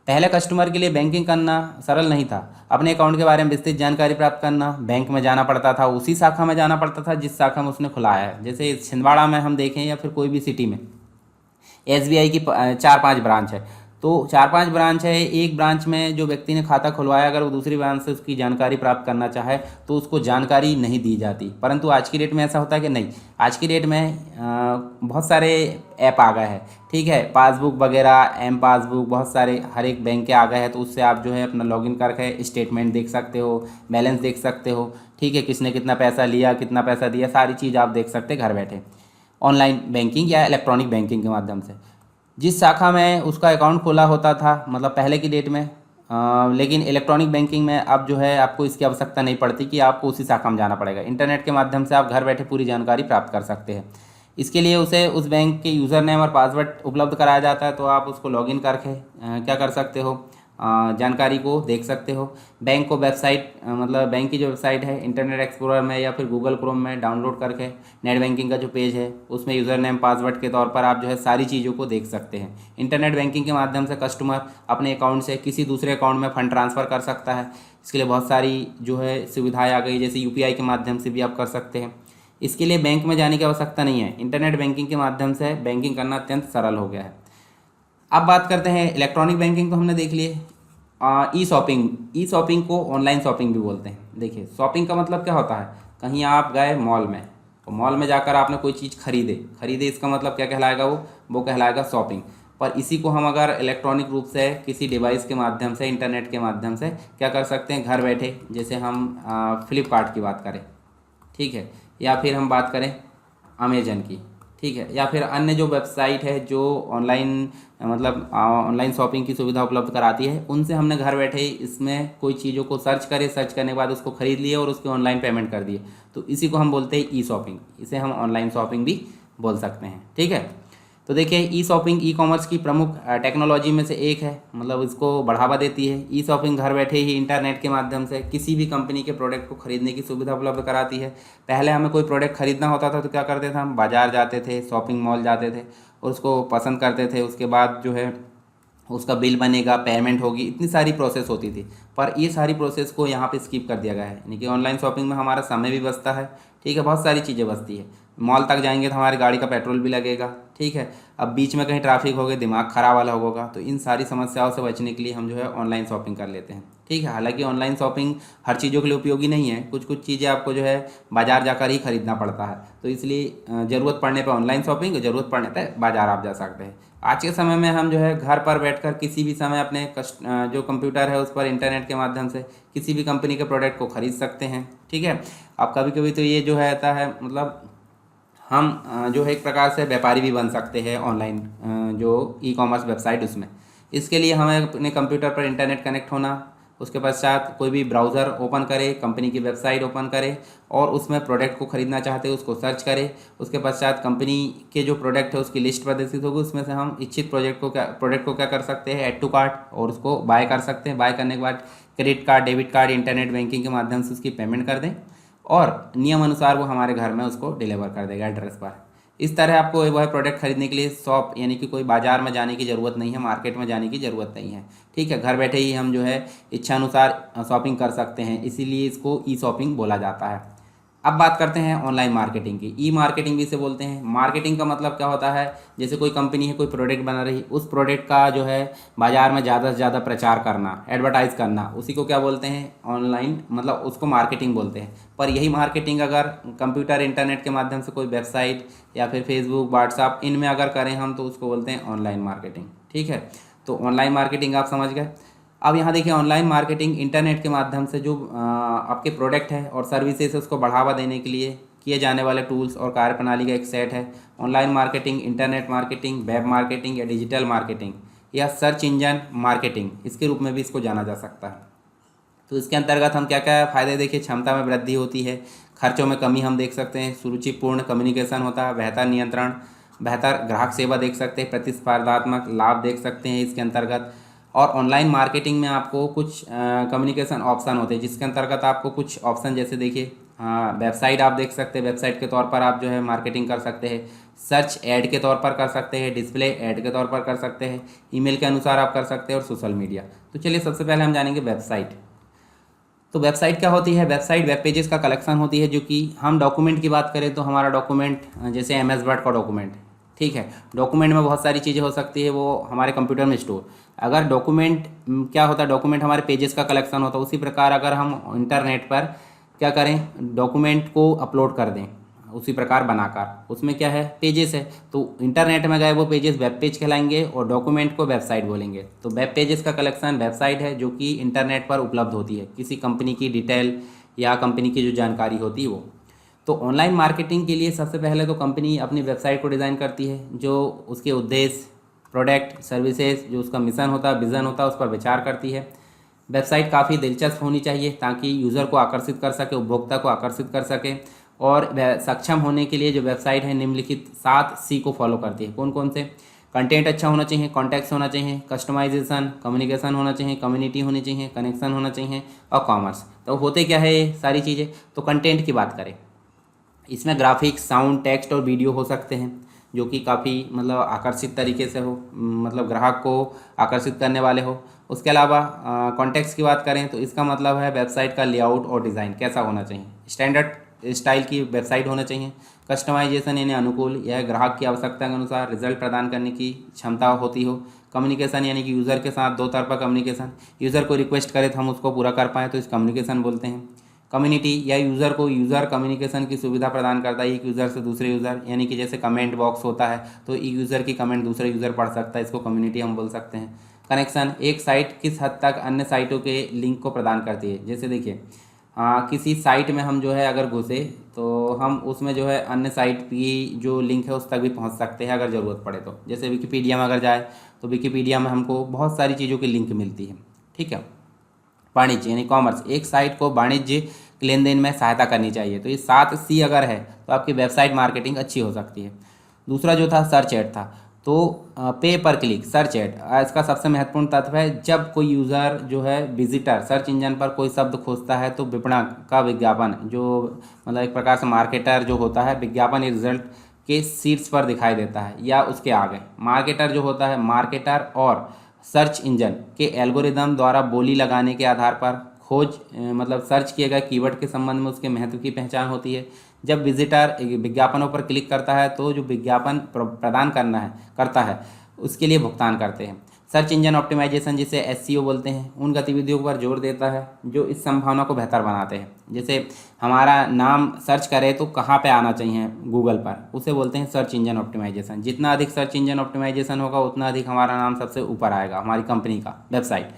पहले कस्टमर के लिए बैंकिंग करना सरल नहीं था। अपने अकाउंट के बारे में विस्तृत जानकारी प्राप्त करना बैंक में जाना पड़ता था, उसी शाखा में जाना पड़ता था जिस शाखा में उसने खुलाया है। जैसे छिंदवाड़ा में हम देखें या फिर कोई भी सिटी में एसबीआई की 4-5 ब्रांच है, तो 4-5 ब्रांच है, एक ब्रांच में जो व्यक्ति ने खाता खुलवाया अगर वो दूसरी ब्रांच से उसकी जानकारी प्राप्त करना चाहे तो उसको जानकारी नहीं दी जाती। परंतु आज की डेट में ऐसा होता है कि नहीं, आज की डेट में बहुत सारे ऐप आ गए हैं, ठीक है, पासबुक वगैरह, एम पासबुक, बहुत सारे हर एक बैंक के आ गए हैं, तो उससे आप जो है अपना लॉगिन करके स्टेटमेंट देख सकते हो, बैलेंस देख सकते हो, ठीक है, किसने कितना पैसा लिया, कितना पैसा दिया, सारी चीज़ आप देख सकते हैं घर बैठे ऑनलाइन बैंकिंग या इलेक्ट्रॉनिक बैंकिंग के माध्यम से। जिस शाखा में उसका अकाउंट खोला होता था मतलब पहले की डेट में, लेकिन इलेक्ट्रॉनिक बैंकिंग में अब जो है आपको इसकी आवश्यकता नहीं पड़ती कि आपको उसी शाखा में जाना पड़ेगा। इंटरनेट के माध्यम से आप घर बैठे पूरी जानकारी प्राप्त कर सकते हैं। इसके लिए उसे उस बैंक के यूज़र नेम और पासवर्ड उपलब्ध कराया जाता है, तो आप उसको लॉगिन करके क्या कर सकते हो, जानकारी को देख सकते हो। बैंक को वेबसाइट मतलब बैंक की जो वेबसाइट है इंटरनेट एक्सप्लोरर में या फिर गूगल क्रोम में डाउनलोड करके नेट बैंकिंग का जो पेज है उसमें यूज़र नेम पासवर्ड के तौर पर आप जो है सारी चीज़ों को देख सकते हैं। इंटरनेट बैंकिंग के माध्यम से कस्टमर अपने अकाउंट से किसी दूसरे अकाउंट में फ़ंड ट्रांसफ़र कर सकता है। इसके लिए बहुत सारी जो है सुविधाएँ आ गई, जैसे यूपीआई के माध्यम से भी आप कर सकते हैं। इसके लिए बैंक में जाने की आवश्यकता नहीं है, इंटरनेट बैंकिंग के माध्यम से बैंकिंग करना अत्यंत सरल हो गया है। अब बात करते हैं इलेक्ट्रॉनिक बैंकिंग, तो हमने देख लिए। ई शॉपिंग, ई शॉपिंग को ऑनलाइन शॉपिंग भी बोलते हैं। देखिए शॉपिंग का मतलब क्या होता है, कहीं आप गए मॉल में, तो मॉल में जाकर आपने कोई चीज़ खरीदे इसका मतलब क्या कहलाएगा, वो कहलाएगा शॉपिंग। पर इसी को हम अगर इलेक्ट्रॉनिक रूप से किसी डिवाइस के माध्यम से, इंटरनेट के माध्यम से क्या कर सकते हैं घर बैठे, जैसे हम फ्लिपकार्ट की बात करें, ठीक है, या फिर हम बात करें अमेजन की, ठीक है, या फिर अन्य जो वेबसाइट है जो ऑनलाइन मतलब ऑनलाइन शॉपिंग की सुविधा उपलब्ध कराती है, उनसे हमने घर बैठे ही इसमें कोई चीज़ों को सर्च करने के बाद उसको खरीद लिए और उसके ऑनलाइन पेमेंट कर दिए, तो इसी को हम बोलते हैं ई शॉपिंग। इसे हम ऑनलाइन शॉपिंग भी बोल सकते हैं, ठीक है। तो देखिए ई शॉपिंग ई कॉमर्स की प्रमुख टेक्नोलॉजी में से एक है, मतलब इसको बढ़ावा देती है। ई शॉपिंग घर बैठे ही इंटरनेट के माध्यम से किसी भी कंपनी के प्रोडक्ट को खरीदने की सुविधा उपलब्ध कराती है। पहले हमें कोई प्रोडक्ट खरीदना होता था तो क्या करते थे, हम बाज़ार जाते थे, शॉपिंग मॉल जाते थे और उसको पसंद करते थे, उसके बाद जो है उसका बिल बनेगा, पेमेंट होगी, इतनी सारी प्रोसेस होती थी। पर ये सारी प्रोसेस को यहाँ पे स्किप कर दिया गया है, यानी कि ऑनलाइन शॉपिंग में हमारा समय भी बचता है, ठीक है, बहुत सारी चीज़ें बचती है। मॉल तक जाएंगे तो हमारी गाड़ी का पेट्रोल भी लगेगा, ठीक है। अब बीच में कहीं ट्रैफिक हो गई, दिमाग खराब वाला होगा, तो इन सारी समस्याओं से बचने के लिए हम जो है ऑनलाइन शॉपिंग कर लेते हैं, ठीक है। हालांकि ऑनलाइन शॉपिंग हर चीज़ों के लिए उपयोगी नहीं है, कुछ कुछ चीज़ें आपको जो है बाज़ार जाकर ही खरीदना पड़ता है, तो इसलिए ज़रूरत पड़ने पर ऑनलाइन शॉपिंग, ज़रूरत पड़ने पर बाज़ार आप जा सकते हैं। आज के समय में हम जो है घर पर बैठकर किसी भी समय अपने जो कंप्यूटर है उस पर इंटरनेट के माध्यम से किसी भी कंपनी के प्रोडक्ट को खरीद सकते हैं, ठीक है। अब कभी कभी तो ये जो है आता है, मतलब हम जो है एक प्रकार से व्यापारी भी बन सकते हैं ऑनलाइन जो ई कॉमर्स वेबसाइट उसमें। इसके लिए हमें अपने कंप्यूटर पर इंटरनेट कनेक्ट होना, उसके पश्चात कोई भी ब्राउज़र ओपन करें, कंपनी की वेबसाइट ओपन करें और उसमें प्रोडक्ट को ख़रीदना चाहते हैं उसको सर्च करें। उसके पश्चात कंपनी के जो प्रोडक्ट है उसकी लिस्ट प्रदर्शित होगी, उसमें से हम इच्छित प्रोडक्ट को क्या कर सकते हैं, ऐड टू कार्ट, और उसको बाय कर सकते हैं। बाय करने के बाद credit card, debit card, internet banking के माध्यम से उसकी पेमेंट कर दें और नियम अनुसार वो हमारे घर में उसको डिलीवर कर देगा एड्रेस पर। इस तरह आपको वह प्रोडक्ट खरीदने के लिए शॉप यानी कि कोई बाज़ार में जाने की ज़रूरत नहीं है, मार्केट में जाने की ज़रूरत नहीं है, ठीक है। घर बैठे ही हम जो है इच्छानुसार शॉपिंग कर सकते हैं, इसीलिए इसको ई शॉपिंग बोला जाता है। अब बात करते हैं ऑनलाइन मार्केटिंग की। ई मार्केटिंग भी इसे बोलते हैं। मार्केटिंग का मतलब क्या होता है, जैसे कोई कंपनी है, कोई प्रोडक्ट बना रही, उस प्रोडक्ट का जो है बाज़ार में ज़्यादा से ज़्यादा प्रचार करना, एडवर्टाइज़ करना, उसी को क्या बोलते हैं, ऑनलाइन, मतलब उसको मार्केटिंग बोलते हैं। पर यही मार्केटिंग अगर कंप्यूटर इंटरनेट के माध्यम से कोई वेबसाइट या फिर फेसबुक, व्हाट्सअप, इनमें अगर करें हम तो उसको बोलते हैं ऑनलाइन मार्केटिंग, ठीक है। तो ऑनलाइन मार्केटिंग आप समझ गए। अब यहाँ देखिए ऑनलाइन मार्केटिंग इंटरनेट के माध्यम से जो आपके प्रोडक्ट है और सर्विसेज उसको बढ़ावा देने के लिए किए जाने वाले टूल्स और कार्यप्रणाली का एक सेट है। Online marketing, internet marketing, web marketing या डिजिटल मार्केटिंग या सर्च इंजन मार्केटिंग, इसके रूप में भी इसको जाना जा सकता है। तो इसके अंतर्गत हम क्या क्या फ़ायदे देखिए, क्षमता में वृद्धि होती है, खर्चों में कमी हम देख सकते हैं, सुरुचिपूर्ण कम्युनिकेशन होता है, बेहतर नियंत्रण, बेहतर ग्राहक सेवा देख सकते हैं, प्रतिस्पर्धात्मक लाभ देख सकते हैं इसके अंतर्गत। और ऑनलाइन मार्केटिंग में आपको कुछ कम्युनिकेशन ऑप्शन होते हैं, जिसके अंतर्गत आपको कुछ ऑप्शन, जैसे देखिए वेबसाइट आप देख सकते हैं, वेबसाइट के तौर पर आप जो है मार्केटिंग कर सकते हैं। सर्च ऐड के तौर पर कर सकते हैं, डिस्प्ले ऐड के तौर पर कर सकते हैं, ईमेल के अनुसार आप कर सकते हैं और सोशल मीडिया। तो चलिए सबसे पहले हम जानेंगे वेबसाइट। तो वेबसाइट क्या होती है? वेबसाइट वेब पेजेस का कलेक्शन होती है, जो कि हम डॉक्यूमेंट की बात करें तो हमारा डॉक्यूमेंट जैसे MS वर्ड का डॉक्यूमेंट, ठीक है, डॉक्यूमेंट में बहुत सारी चीज़ें हो सकती है, वो हमारे कंप्यूटर में स्टोर। अगर डॉक्यूमेंट क्या होता है, डॉक्यूमेंट हमारे पेजेस का कलेक्शन होता है। उसी प्रकार अगर हम इंटरनेट पर क्या करें, डॉक्यूमेंट को अपलोड कर दें उसी प्रकार बनाकर, उसमें क्या है, पेजेस है, तो इंटरनेट में गए वो पेजेस वेब पेज कहलाएंगे और डॉक्यूमेंट को वेबसाइट बोलेंगे। तो वेब पेजेस का कलेक्शन वेबसाइट है, जो कि इंटरनेट पर उपलब्ध होती है, किसी कंपनी की डिटेल या कंपनी की जो जानकारी होती है वो। तो ऑनलाइन मार्केटिंग के लिए सबसे पहले तो कंपनी अपनी वेबसाइट को डिज़ाइन करती है, जो उसके उद्देश्य, प्रोडक्ट, सर्विसेज, जो उसका मिशन होता है, विज़न होता है, उस पर विचार करती है। वेबसाइट काफ़ी दिलचस्प होनी चाहिए ताकि यूज़र को आकर्षित कर सके, उपभोक्ता को आकर्षित कर सके। और सक्षम होने के लिए जो वेबसाइट है निम्नलिखित 7C को फॉलो करती है। कौन कौन से? कंटेंट अच्छा होना चाहिए, कॉन्टेक्स्ट होना चाहिए, कस्टमाइजेशन, कम्युनिकेशन होना चाहिए, कम्युनिटी होनी चाहिए, कनेक्शन होना चाहिए और कॉमर्स। तो होते क्या है ये सारी चीज़ें? तो कंटेंट की बात करें, इसमें ग्राफिक्स, साउंड, टेक्स्ट और वीडियो हो सकते हैं, जो कि काफ़ी मतलब आकर्षित तरीके से हो, मतलब ग्राहक को आकर्षित करने वाले हो। उसके अलावा कॉन्टेक्स्ट की बात करें तो इसका मतलब है वेबसाइट का लेआउट और डिज़ाइन कैसा होना चाहिए, स्टैंडर्ड स्टाइल की वेबसाइट होना चाहिए। कस्टमाइजेशन यानी अनुकूल, यह ग्राहक की आवश्यकता के अनुसार रिजल्ट प्रदान करने की क्षमता होती हो। कम्युनिकेशन यानी कि यूज़र के साथ दो तरफा कम्युनिकेशन, यूज़र को रिक्वेस्ट करे तो हम उसको पूरा कर पाएँ तो इस कम्युनिकेशन बोलते हैं। कम्युनिटी या यूज़र को यूज़र कम्युनिकेशन की सुविधा प्रदान करता है, एक यूज़र से दूसरे यूज़र, यानी कि जैसे कमेंट बॉक्स होता है तो एक यूज़र की कमेंट दूसरे यूज़र पढ़ सकता है, इसको कम्युनिटी हम बोल सकते हैं। कनेक्शन, एक साइट किस हद तक अन्य साइटों के लिंक को प्रदान करती है। जैसे देखिए किसी साइट में हम जो है अगर घुसे तो हम उसमें जो है अन्य साइट की जो लिंक है उस तक भी पहुंच सकते हैं अगर ज़रूरत पड़े तो। जैसे विकिपीडिया में अगर जाए तो विकिपीडिया में हमको बहुत सारी चीज़ों की लिंक मिलती है, ठीक है। वाणिज्य यानी कॉमर्स, एक साइट को वाणिज्य लेन देन में सहायता करनी चाहिए। तो ये 7C अगर है तो आपकी वेबसाइट मार्केटिंग अच्छी हो सकती है। दूसरा जो था सर्च ऐड था, तो पे पर क्लिक सर्च ऐड, इसका सबसे महत्वपूर्ण तत्व है जब कोई यूज़र जो है विजिटर सर्च इंजन पर कोई शब्द खोजता है तो विपणन का विज्ञापन, जो मतलब एक प्रकार से मार्केटर जो होता है, विज्ञापन रिजल्ट के शीर्ष पर दिखाई देता है या उसके आगे। मार्केटर जो होता है, मार्केटर और सर्च इंजन के एल्गोरिदम द्वारा बोली लगाने के आधार पर खोज मतलब सर्च किए गए कीवर्ड के संबंध में उसके महत्व की पहचान होती है। जब विजिटर विज्ञापनों पर क्लिक करता है तो जो विज्ञापन प्रदान करता है उसके लिए भुगतान करते हैं। सर्च इंजन ऑप्टिमाइजेशन, जिसे SEO बोलते हैं, उन गतिविधियों पर जोर देता है जो इस संभावना को बेहतर बनाते हैं। जैसे हमारा नाम सर्च करें तो कहाँ पे आना चाहिए गूगल पर, उसे बोलते हैं सर्च इंजन ऑप्टिमाइजेशन। जितना अधिक सर्च इंजन ऑप्टिमाइजेशन होगा उतना अधिक हमारा नाम सबसे ऊपर आएगा, हमारी कंपनी का वेबसाइट।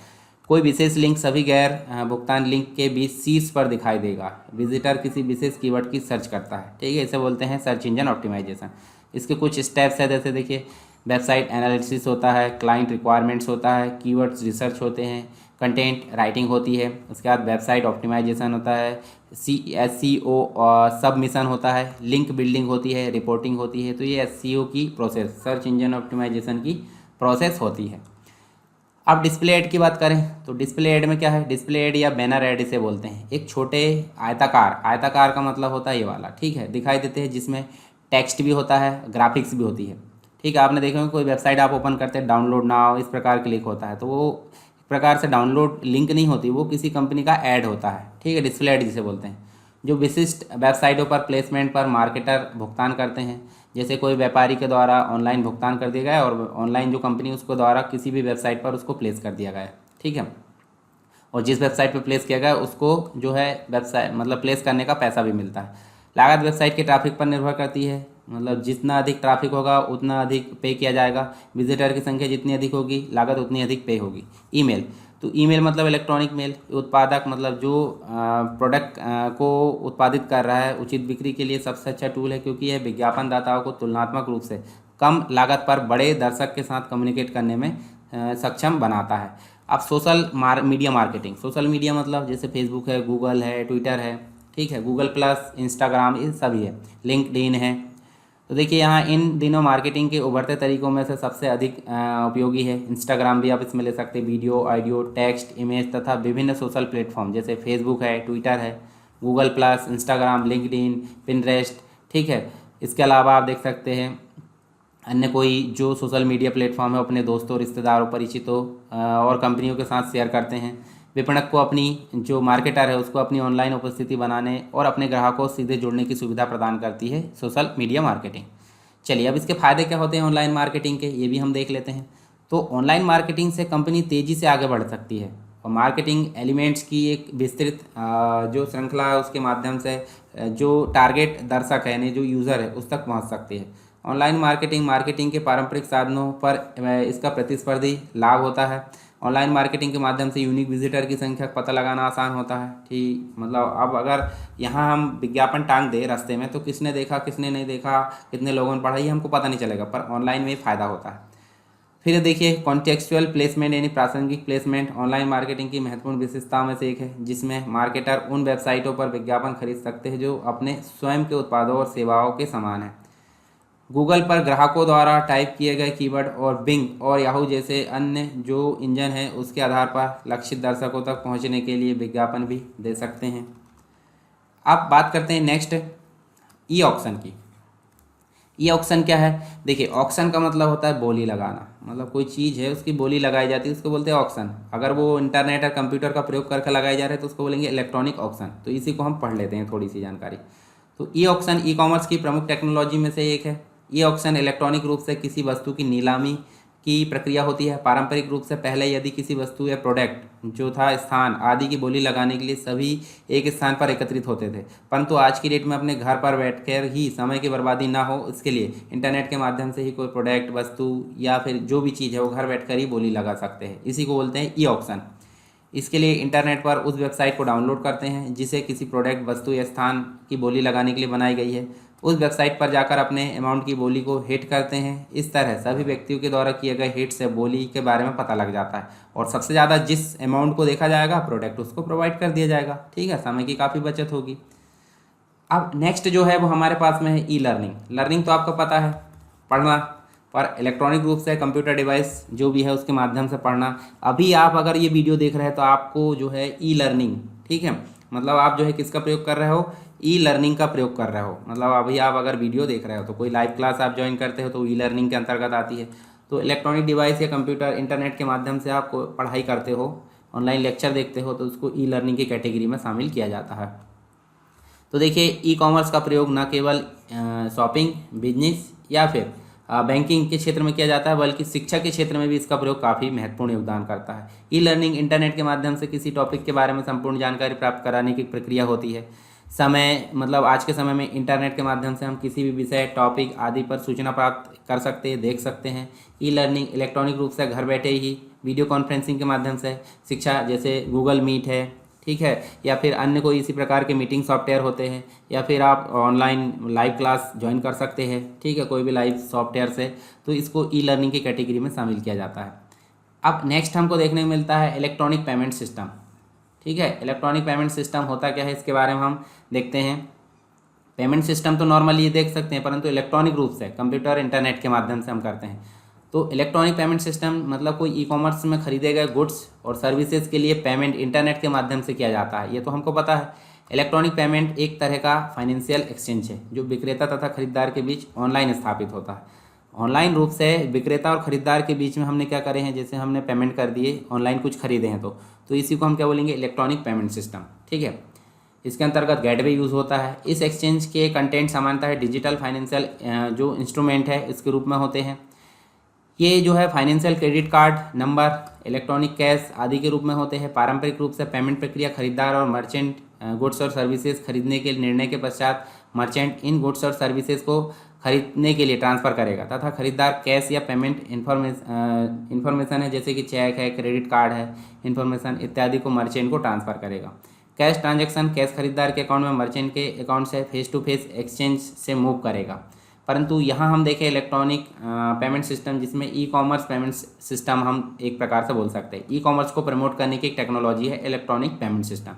कोई विशेष लिंक सभी गैर भुगतान लिंक के बीच शीर्ष पर दिखाई देगा। विजिटर किसी विशेष कीवर्ड की सर्च करता है, ठीक है, इसे बोलते हैं सर्च इंजन ऑप्टिमाइजेशन। इसके कुछ स्टेप्स है, जैसे देखिए वेबसाइट एनालिसिस होता है, क्लाइंट रिक्वायरमेंट्स होता है, कीवर्ड्स रिसर्च होते हैं, कंटेंट राइटिंग होती है, उसके बाद वेबसाइट ऑप्टिमाइजेशन होता है, SEO और सबमिशन होता है, लिंक बिल्डिंग होती है, रिपोर्टिंग होती है। तो ये SEO की प्रोसेस, सर्च इंजन ऑप्टिमाइजेशन की प्रोसेस होती है। अब डिस्प्ले ऐड की बात करें तो डिस्प्ले ऐड में क्या है, डिस्प्ले ऐड या बैनर ऐड इसे बोलते हैं। एक छोटे आयताकार का मतलब होता है ये वाला, ठीक है, दिखाई देते हैं, जिसमें टेक्स्ट भी होता है, ग्राफिक्स भी होती है, ठीक है। आपने देखा होगा कोई वेबसाइट आप ओपन करते हैं, डाउनलोड नाउ इस प्रकार क्लिक होता है तो वो एक प्रकार से डाउनलोड लिंक नहीं होती, वो किसी कंपनी का ऐड होता है, ठीक है, डिस्प्ले ऐड जिसे बोलते हैं। जो विशिष्ट वेबसाइटों पर प्लेसमेंट पर मार्केटर भुगतान करते हैं, जैसे कोई व्यापारी के द्वारा ऑनलाइन भुगतान कर दिया गया और ऑनलाइन जो कंपनी उसको द्वारा किसी भी वेबसाइट पर उसको प्लेस कर दिया गया, ठीक है, और जिस वेबसाइट पर प्लेस किया गया उसको जो है वेबसाइट मतलब प्लेस करने का पैसा भी मिलता है। लागत वेबसाइट के ट्रैफिक पर निर्भर करती है, मतलब जितना अधिक ट्रैफिक होगा उतना अधिक पे किया जाएगा। विजिटर की संख्या जितनी अधिक होगी लागत उतनी अधिक पे होगी। ईमेल, तो ईमेल मतलब इलेक्ट्रॉनिक मेल, उत्पादक मतलब जो प्रोडक्ट को उत्पादित कर रहा है उचित बिक्री के लिए सबसे अच्छा टूल है, क्योंकि यह विज्ञापनदाताओं को तुलनात्मक रूप से कम लागत पर बड़े दर्शक के साथ कम्युनिकेट करने में सक्षम बनाता है। अब मीडिया मार्केटिंग, सोशल मीडिया मतलब जैसे फेसबुक है, गूगल है, ट्विटर है, ठीक है, गूगल प्लस, इंस्टाग्राम, ये सभी है, लिंक्डइन है। तो देखिए यहाँ इन दिनों मार्केटिंग के उभरते तरीकों में से सबसे अधिक उपयोगी है इंस्टाग्राम, भी आप इसमें ले सकते हैं, वीडियो, ऑडियो, टेक्स्ट, इमेज तथा विभिन्न सोशल प्लेटफॉर्म जैसे फेसबुक है, ट्विटर है, Google plus, Instagram, LinkedIn, Pinterest, ठीक है। इसके अलावा आप देख सकते हैं अन्य कोई जो सोशल मीडिया प्लेटफॉर्म है अपने दोस्तों, रिश्तेदारों, परिचितों और कंपनियों के साथ शेयर करते हैं। विपणक को अपनी जो मार्केटर है उसको अपनी ऑनलाइन उपस्थिति बनाने और अपने ग्राहकों से सीधे जुड़ने की सुविधा प्रदान करती है सोशल मीडिया मार्केटिंग। चलिए अब इसके फ़ायदे क्या होते हैं ऑनलाइन मार्केटिंग के, ये भी हम देख लेते हैं। तो ऑनलाइन मार्केटिंग से कंपनी तेज़ी से आगे बढ़ सकती है और मार्केटिंग एलिमेंट्स की एक विस्तृत जो श्रृंखला है उसके माध्यम से जो टारगेट दर्शक है यानी जो यूज़र है उस तक पहुंच सकती है। ऑनलाइन मार्केटिंग मार्केटिंग के पारंपरिक साधनों पर इसका प्रतिस्पर्धी लाभ होता है। ऑनलाइन मार्केटिंग के माध्यम से यूनिक विजिटर की संख्या का पता लगाना आसान होता है। ठीक, मतलब अब अगर यहाँ हम विज्ञापन टांग दे रास्ते में तो किसने देखा किसने नहीं देखा, कितने लोगों ने पढ़ा, ये हमको पता नहीं चलेगा, पर ऑनलाइन में फ़ायदा होता है। फिर देखिए कॉन्टेक्चुअल प्लेसमेंट यानी प्रासंगिक प्लेसमेंट ऑनलाइन मार्केटिंग की महत्वपूर्ण विशेषताओं में से एक है, जिसमें मार्केटर उन वेबसाइटों पर विज्ञापन खरीद सकते हैं जो अपने स्वयं के उत्पादों और सेवाओं के समान हैं। गूगल पर ग्राहकों द्वारा टाइप किए गए कीवर्ड और बिंग और याहू जैसे अन्य जो इंजन है उसके आधार पर लक्षित दर्शकों तक पहुंचने के लिए विज्ञापन भी दे सकते हैं। अब बात करते हैं नेक्स्ट ई ऑक्शन की। ई ऑक्शन क्या है? देखिए ऑक्शन का मतलब होता है बोली लगाना, मतलब कोई चीज़ है उसकी बोली लगाई जाती है उसको बोलते हैं ऑक्शन। अगर वो इंटरनेट और कंप्यूटर का प्रयोग करके लगाए जा रहे हैं तो उसको बोलेंगे इलेक्ट्रॉनिक ऑक्शन। तो इसी को हम पढ़ लेते हैं थोड़ी सी जानकारी। तो ई ऑक्शन ई कॉमर्स की प्रमुख टेक्नोलॉजी में से एक है। ई ऑक्शन इलेक्ट्रॉनिक रूप से किसी वस्तु की नीलामी की प्रक्रिया होती है। पारंपरिक रूप से पहले यदि किसी वस्तु या प्रोडक्ट जो था स्थान आदि की बोली लगाने के लिए सभी एक स्थान पर एकत्रित होते थे, परंतु आज की डेट में अपने घर पर बैठकर ही समय की बर्बादी ना हो इसके लिए इंटरनेट के माध्यम से ही कोई प्रोडक्ट वस्तु या फिर जो भी चीज़ है वो घर बैठकर ही बोली लगा सकते हैं। इसी को बोलते हैं ई ऑक्शन। इसके लिए इंटरनेट पर उस वेबसाइट को डाउनलोड करते हैं जिसे किसी प्रोडक्ट वस्तु या स्थान की बोली लगाने के लिए बनाई गई है। उस वेबसाइट पर जाकर अपने अमाउंट की बोली को हिट करते हैं। इस तरह सभी व्यक्तियों के द्वारा किए गए हिट से बोली के बारे में पता लग जाता है और सबसे ज़्यादा जिस अमाउंट को देखा जाएगा प्रोडक्ट उसको प्रोवाइड कर दिया जाएगा। ठीक है, समय की काफ़ी बचत होगी। अब नेक्स्ट जो है वो हमारे पास में है ई लर्निंग। लर्निंग तो आपको पता है पढ़ना, पर इलेक्ट्रॉनिक रूप से कंप्यूटर डिवाइस जो भी है उसके माध्यम से पढ़ना। अभी आप अगर ये वीडियो देख रहे हैं तो आपको जो है ई लर्निंग, ठीक है, मतलब आप जो है किसका प्रयोग कर रहे हो? ई लर्निंग का प्रयोग कर रहे हो। मतलब अभी आप अगर वीडियो देख रहे हो तो कोई लाइव क्लास आप ज्वाइन करते हो तो ई लर्निंग के अंतर्गत आती है। तो इलेक्ट्रॉनिक डिवाइस या कंप्यूटर इंटरनेट के माध्यम से आप पढ़ाई करते हो, ऑनलाइन लेक्चर देखते हो तो उसको ई लर्निंग की कैटेगरी में शामिल किया जाता है। तो देखिए ई कॉमर्स का प्रयोग न केवल शॉपिंग, बिजनेस या फिर बैंकिंग के क्षेत्र में किया जाता है, बल्कि शिक्षा के क्षेत्र में भी इसका प्रयोग काफ़ी महत्वपूर्ण योगदान करता है। ई लर्निंग इंटरनेट के माध्यम से किसी टॉपिक के बारे में संपूर्ण जानकारी प्राप्त कराने की प्रक्रिया होती है। समय मतलब आज के समय में इंटरनेट के माध्यम से हम किसी भी विषय, टॉपिक आदि पर सूचना प्राप्त कर सकते हैं, देख सकते हैं। ई लर्निंग इलेक्ट्रॉनिक रूप से घर बैठे ही वीडियो कॉन्फ्रेंसिंग के माध्यम से शिक्षा, जैसे गूगल मीट है, ठीक है, या फिर अन्य कोई इसी प्रकार के मीटिंग सॉफ्टवेयर होते हैं, या फिर आप ऑनलाइन लाइव क्लास ज्वाइन कर सकते हैं, ठीक है, कोई भी लाइव सॉफ्टवेयर से। तो इसको ई लर्निंग की कैटेगरी में शामिल किया जाता है। अब नेक्स्ट हमको देखने को मिलता है इलेक्ट्रॉनिक पेमेंट सिस्टम। ठीक है, इलेक्ट्रॉनिक पेमेंट सिस्टम होता क्या है इसके बारे में हम देखते हैं। पेमेंट सिस्टम तो नॉर्मली ये देख सकते हैं, परंतु इलेक्ट्रॉनिक रूप से कंप्यूटर, इंटरनेट के माध्यम से हम करते हैं। तो इलेक्ट्रॉनिक पेमेंट सिस्टम मतलब कोई ई कॉमर्स में खरीदे गए गुड्स और सर्विसेज के लिए पेमेंट इंटरनेट के माध्यम से किया जाता है, ये तो हमको पता है। इलेक्ट्रॉनिक पेमेंट एक तरह का फाइनेंशियल एक्सचेंज है जो विक्रेता तथा खरीदार के बीच ऑनलाइन स्थापित होता है। ऑनलाइन रूप से विक्रेता और खरीदार के बीच में हमने क्या करे हैं, जैसे हमने पेमेंट कर दिए, ऑनलाइन कुछ खरीदे हैं तो इसी को हम क्या बोलेंगे, इलेक्ट्रॉनिक पेमेंट सिस्टम। ठीक है, इसके अंतर्गत गेटवे यूज़ होता है। इस एक्सचेंज के कंटेंट सामान्यतः डिजिटल फाइनेंशियल जो इंस्ट्रूमेंट है इसके रूप में होते हैं। ये जो है financial credit card number, electronic cash आदि के रूप में होते हैं। पारंपरिक रूप से पेमेंट प्रक्रिया खरीदार और मर्चेंट गुड्स और सर्विसेज खरीदने के निर्णय के पश्चात मर्चेंट इन गुड्स और सर्विसेज को खरीदने के लिए ट्रांसफ़र करेगा तथा खरीदार कैश या पेमेंट इन्फॉर्मेशन है जैसे कि चेक है, क्रेडिट कार्ड है, इन्फॉर्मेशन इत्यादि को मर्चेंट को ट्रांसफ़र करेगा। कैश ट्रांजैक्शन, कैश खरीदार के अकाउंट में मर्चेंट के अकाउंट से फेस टू फेस एक्सचेंज से मूव करेगा। परंतु यहाँ हम देखें इलेक्ट्रॉनिक पेमेंट सिस्टम जिसमें ई कॉमर्स पेमेंट सिस्टम हम एक प्रकार से बोल सकते हैं। ई कॉमर्स को प्रमोट करने की एक टेक्नोलॉजी है इलेक्ट्रॉनिक पेमेंट सिस्टम।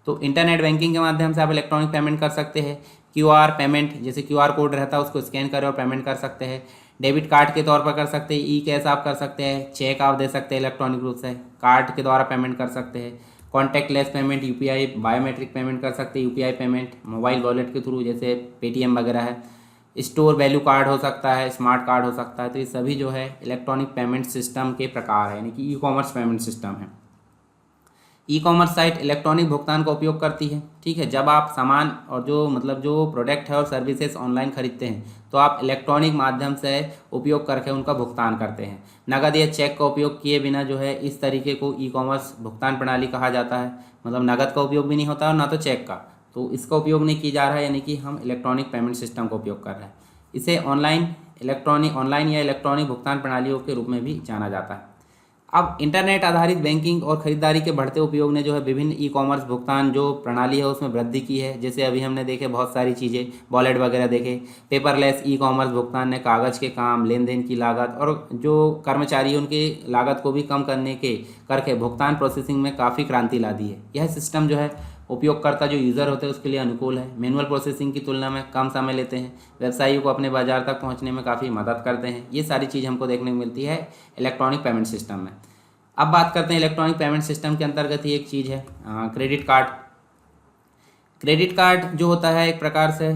तो इंटरनेट बैंकिंग के माध्यम से आप इलेक्ट्रॉनिक पेमेंट कर सकते हैं। क्यूआर पेमेंट, जैसे क्यूआर कोड रहता है उसको स्कैन करें और पेमेंट कर सकते हैं। डेबिट कार्ड के तौर पर कर सकते हैं। ई कैश आप कर सकते हैं। चेक आप दे सकते हैं इलेक्ट्रॉनिक रूप से। कार्ड के द्वारा पेमेंट कर सकते हैं। Contactless payment, UPI, biometric payment कर सकते हैं। यूपीआई पेमेंट मोबाइल वॉलेट के थ्रू जैसे पेटीएम वगैरह है। स्टोर वैल्यू कार्ड हो सकता है, स्मार्ट कार्ड हो सकता है। तो ये सभी जो है इलेक्ट्रॉनिक पेमेंट सिस्टम के प्रकार है, यानी कि ई कॉमर्स पेमेंट सिस्टम है। ई कॉमर्स साइट इलेक्ट्रॉनिक भुगतान का उपयोग करती है। ठीक है, जब आप सामान और जो प्रोडक्ट है और सर्विसेज ऑनलाइन खरीदते हैं तो आप इलेक्ट्रॉनिक माध्यम से उपयोग करके उनका भुगतान करते हैं। नकद या चेक का उपयोग किए बिना जो है इस तरीके को ई कॉमर्स भुगतान प्रणाली कहा जाता है। मतलब नकद का उपयोग भी नहीं होता और ना तो चेक का, तो इसका उपयोग नहीं किया जा रहा है, यानी कि हम इलेक्ट्रॉनिक पेमेंट सिस्टम का उपयोग कर रहे हैं। इसे ऑनलाइन या इलेक्ट्रॉनिक भुगतान प्रणालियों के रूप में भी जाना जाता है। अब इंटरनेट आधारित बैंकिंग और खरीदारी के बढ़ते उपयोग ने जो है विभिन्न ई कॉमर्स भुगतान जो प्रणाली है उसमें वृद्धि की है। जैसे अभी हमने देखे बहुत सारी चीज़ें, वॉलेट वगैरह देखे। पेपरलेस ई कॉमर्स भुगतान ने कागज़ के काम, लेन देन की लागत और जो कर्मचारी हैं उनकी लागत को भी कम करके भुगतान प्रोसेसिंग में काफ़ी क्रांति ला दी है। यह सिस्टम जो है उपयोगकर्ता जो यूज़र होते हैं उसके लिए अनुकूल है, मैनुअल प्रोसेसिंग की तुलना में कम समय लेते हैं, व्यवसायियों को अपने बाजार तक पहुंचने में काफ़ी मदद करते हैं। ये सारी चीज़ हमको देखने को मिलती है इलेक्ट्रॉनिक पेमेंट सिस्टम में। अब बात करते हैं इलेक्ट्रॉनिक पेमेंट सिस्टम के अंतर्गत ही एक चीज़ है क्रेडिट कार्ड। क्रेडिट कार्ड जो होता है एक प्रकार से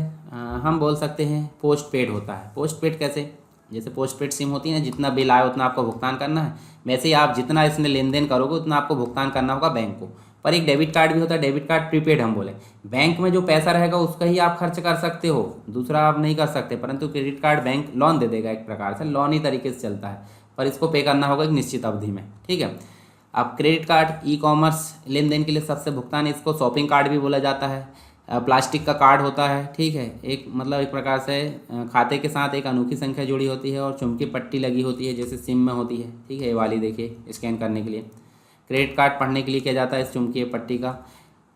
हम बोल सकते हैं पोस्ट पेड होता है। पोस्ट पेड कैसे? जैसे पोस्ट पेड सिम होती है ना, जितना बिल आए उतना आपको भुगतान करना है, वैसे ही आप जितना इसमें लेन देन करोगे उतना आपको भुगतान करना होगा बैंक को। पर एक डेबिट कार्ड भी होता है, डेबिट कार्ड प्रीपेड हम बोले, बैंक में जो पैसा रहेगा उसका ही आप खर्च कर सकते हो, दूसरा आप नहीं कर सकते। परंतु क्रेडिट कार्ड बैंक लोन दे देगा, एक प्रकार से लोन ही तरीके से चलता है, पर इसको पे करना होगा एक निश्चित अवधि में। ठीक है, अब क्रेडिट कार्ड ई कॉमर्स लेन देन के लिए सबसे भुगतान, इसको शॉपिंग कार्ड भी बोला जाता है। प्लास्टिक का कार्ड होता है। ठीक है, एक प्रकार से खाते के साथ एक अनोखी संख्या जुड़ी होती है और चुंबकीय पट्टी लगी होती है जैसे सिम में होती है। ठीक है, ये वाली देखिए स्कैन करने के लिए। क्रेडिट कार्ड पढ़ने के लिए किया जाता है इस चुंबकीय पट्टी का।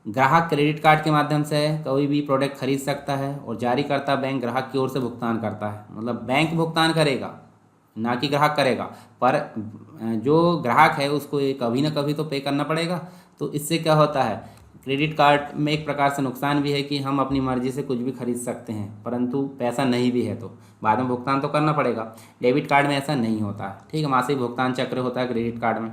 ग्राहक क्रेडिट कार्ड के माध्यम से कोई भी प्रोडक्ट खरीद सकता है और जारीकर्ता बैंक ग्राहक की ओर से भुगतान करता है। मतलब बैंक भुगतान करेगा ना कि ग्राहक करेगा, पर जो ग्राहक है उसको ये कभी ना कभी तो पे करना पड़ेगा। तो इससे क्या होता है, क्रेडिट कार्ड में एक प्रकार से नुकसान भी है कि हम अपनी मर्जी से कुछ भी खरीद सकते हैं, परंतु पैसा नहीं भी है तो बाद में भुगतान तो करना पड़ेगा। डेबिट कार्ड में ऐसा नहीं होता है। ठीक है, मासिक भुगतान चक्र होता है क्रेडिट कार्ड में।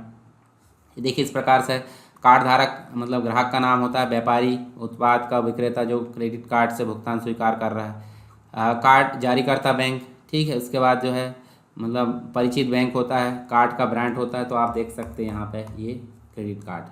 देखिए इस प्रकार से कार्ड धारक ग्राहक का नाम होता है, व्यापारी उत्पाद का विक्रेता जो क्रेडिट कार्ड से भुगतान स्वीकार कर रहा है, कार्ड जारीकर्ता बैंक। ठीक है, उसके बाद जो है परिचित बैंक होता है, कार्ड का ब्रांड होता है। तो आप देख सकते हैं यहाँ पे ये क्रेडिट कार्ड।